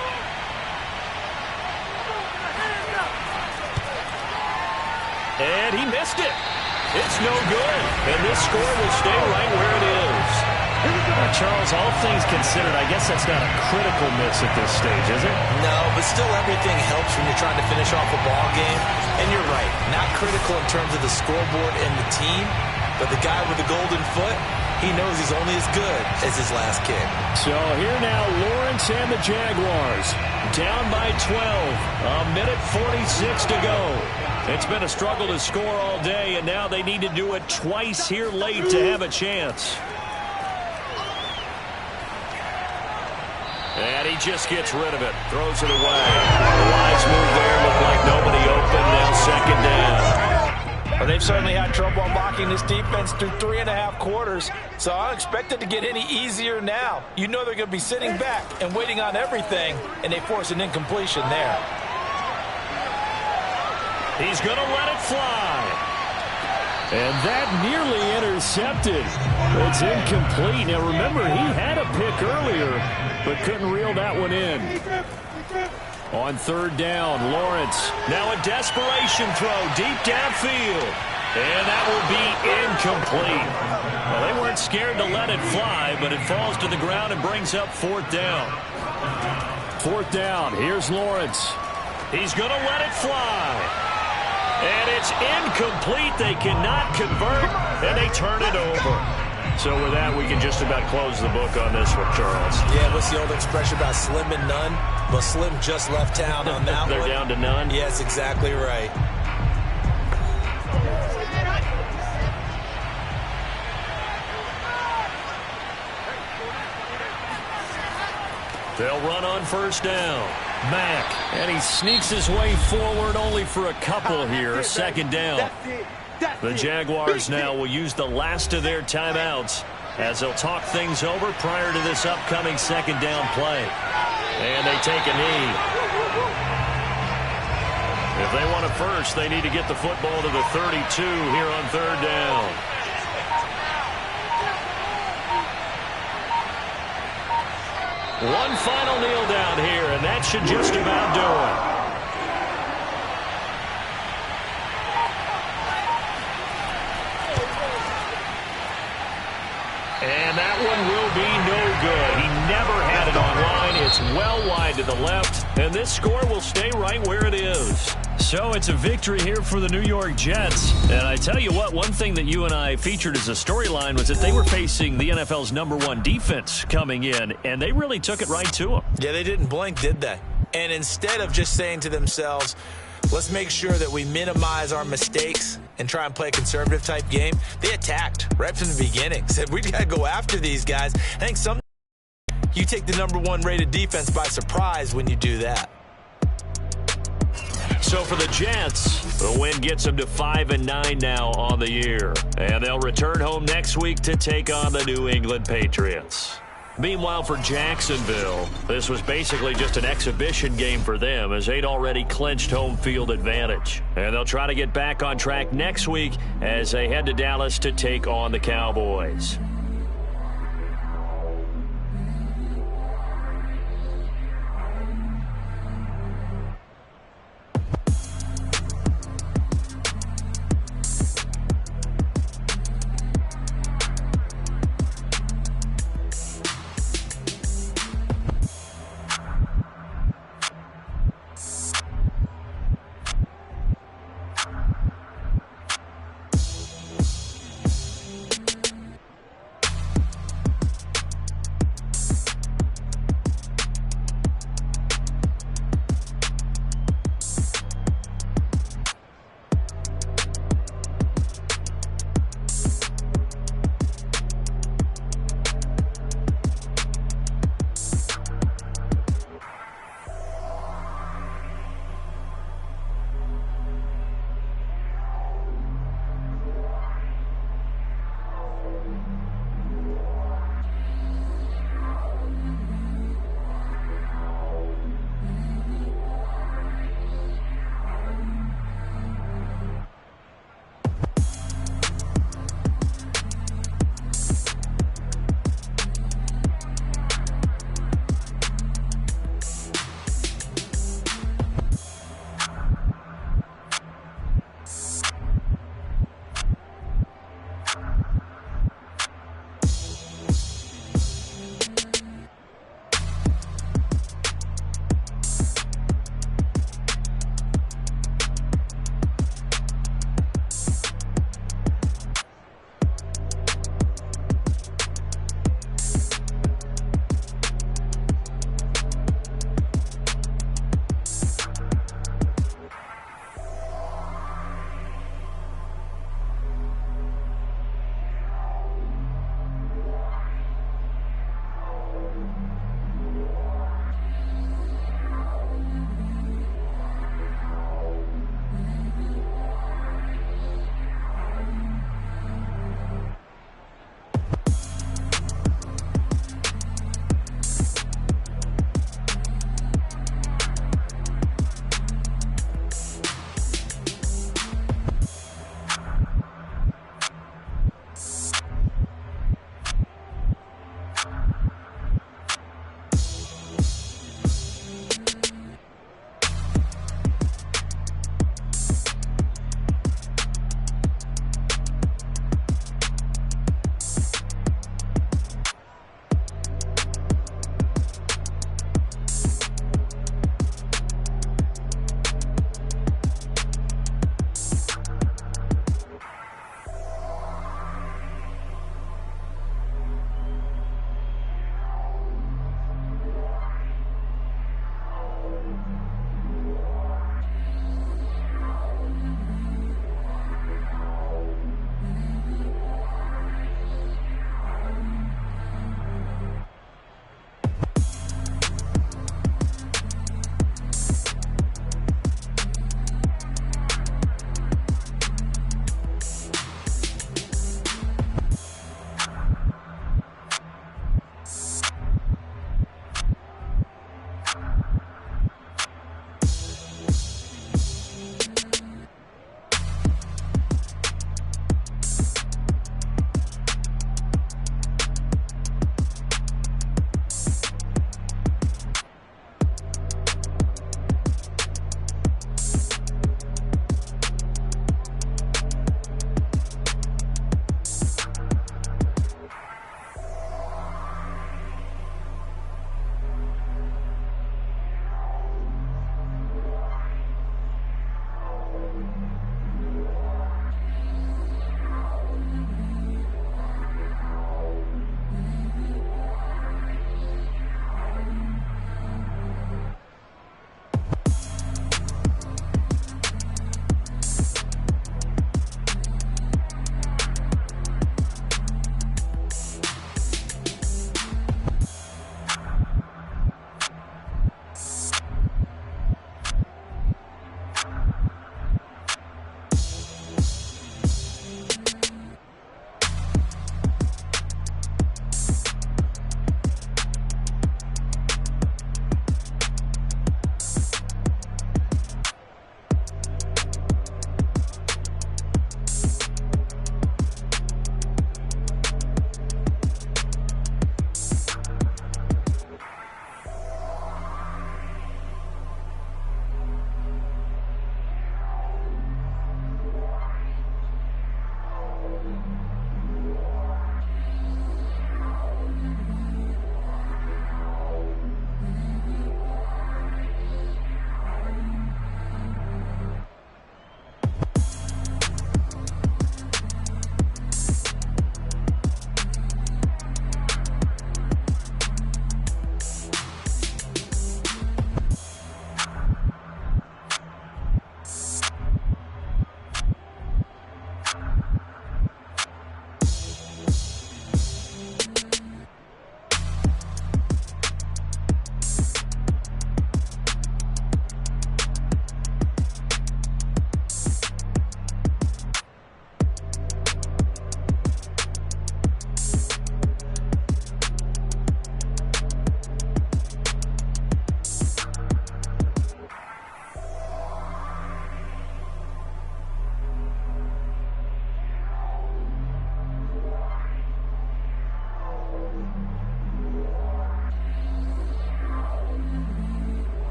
And he missed it. It's no good. And this score will stay right where it is. Now, Charles, all things considered, I guess that's not a critical miss at this stage, is it? No, but still everything helps when you're trying to finish off a ball game. And you're right, not critical in terms of the scoreboard and the team, but the guy with the golden foot, he knows he's only as good as his last kick. So here now, Lawrence and the Jaguars down by 12. A minute 46 to go. It's been a struggle to score all day, and now they need to do it twice here late to have a chance. And he just gets rid of it, throws it away. The wise move there, looked like nobody open, now second down. Well, they've certainly had trouble unlocking this defense through 3.5 quarters, so I don't expect it to get any easier now. You know they're going to be sitting back and waiting on everything, and they force an incompletion there. He's going to let it fly. And that nearly intercepted. It's incomplete. Now, remember, he had a pick earlier, but couldn't reel that one in. On third down, Lawrence. Now a desperation throw deep downfield. And that will be incomplete. Well, they weren't scared to let it fly, but it falls to the ground and brings up fourth down. Fourth down, here's Lawrence. He's going to let it fly. And it's incomplete. They cannot convert, and they turn it over. So with that, we can just about close the book on this one, Charles. Yeah, what's the old expression about slim and none? Well, Slim just left town on that They're one. down to none? Yes, exactly right. They'll run on first down. Mack, and he sneaks his way forward only for a couple here. Second down. The Jaguars now will use the last of their timeouts as they'll talk things over prior to this upcoming second down play. And they take a knee. If they want a first, they need to get the football to the 32 here on third down. One final kneel down here, and that should just about do it. And that one will be no good. He never had it on line. It's well wide to the left, and this score will stay right where it is. So it's a victory here for the New York Jets. And I tell you what, one thing that you and I featured as a storyline was that they were facing the NFL's #1 defense coming in, and they really took it right to them. Yeah, they didn't blink, did they? And instead of just saying to themselves, let's make sure that we minimize our mistakes and try and play a conservative type game, they attacked right from the beginning. Said, we got to go after these guys. I think you take the #1 rated defense by surprise when you do that. So for the Jets, the win gets them to 5-9 now on the year. And they'll return home next week to take on the New England Patriots. Meanwhile, for Jacksonville, this was basically just an exhibition game for them as they'd already clinched home field advantage. And they'll try to get back on track next week as they head to Dallas to take on the Cowboys.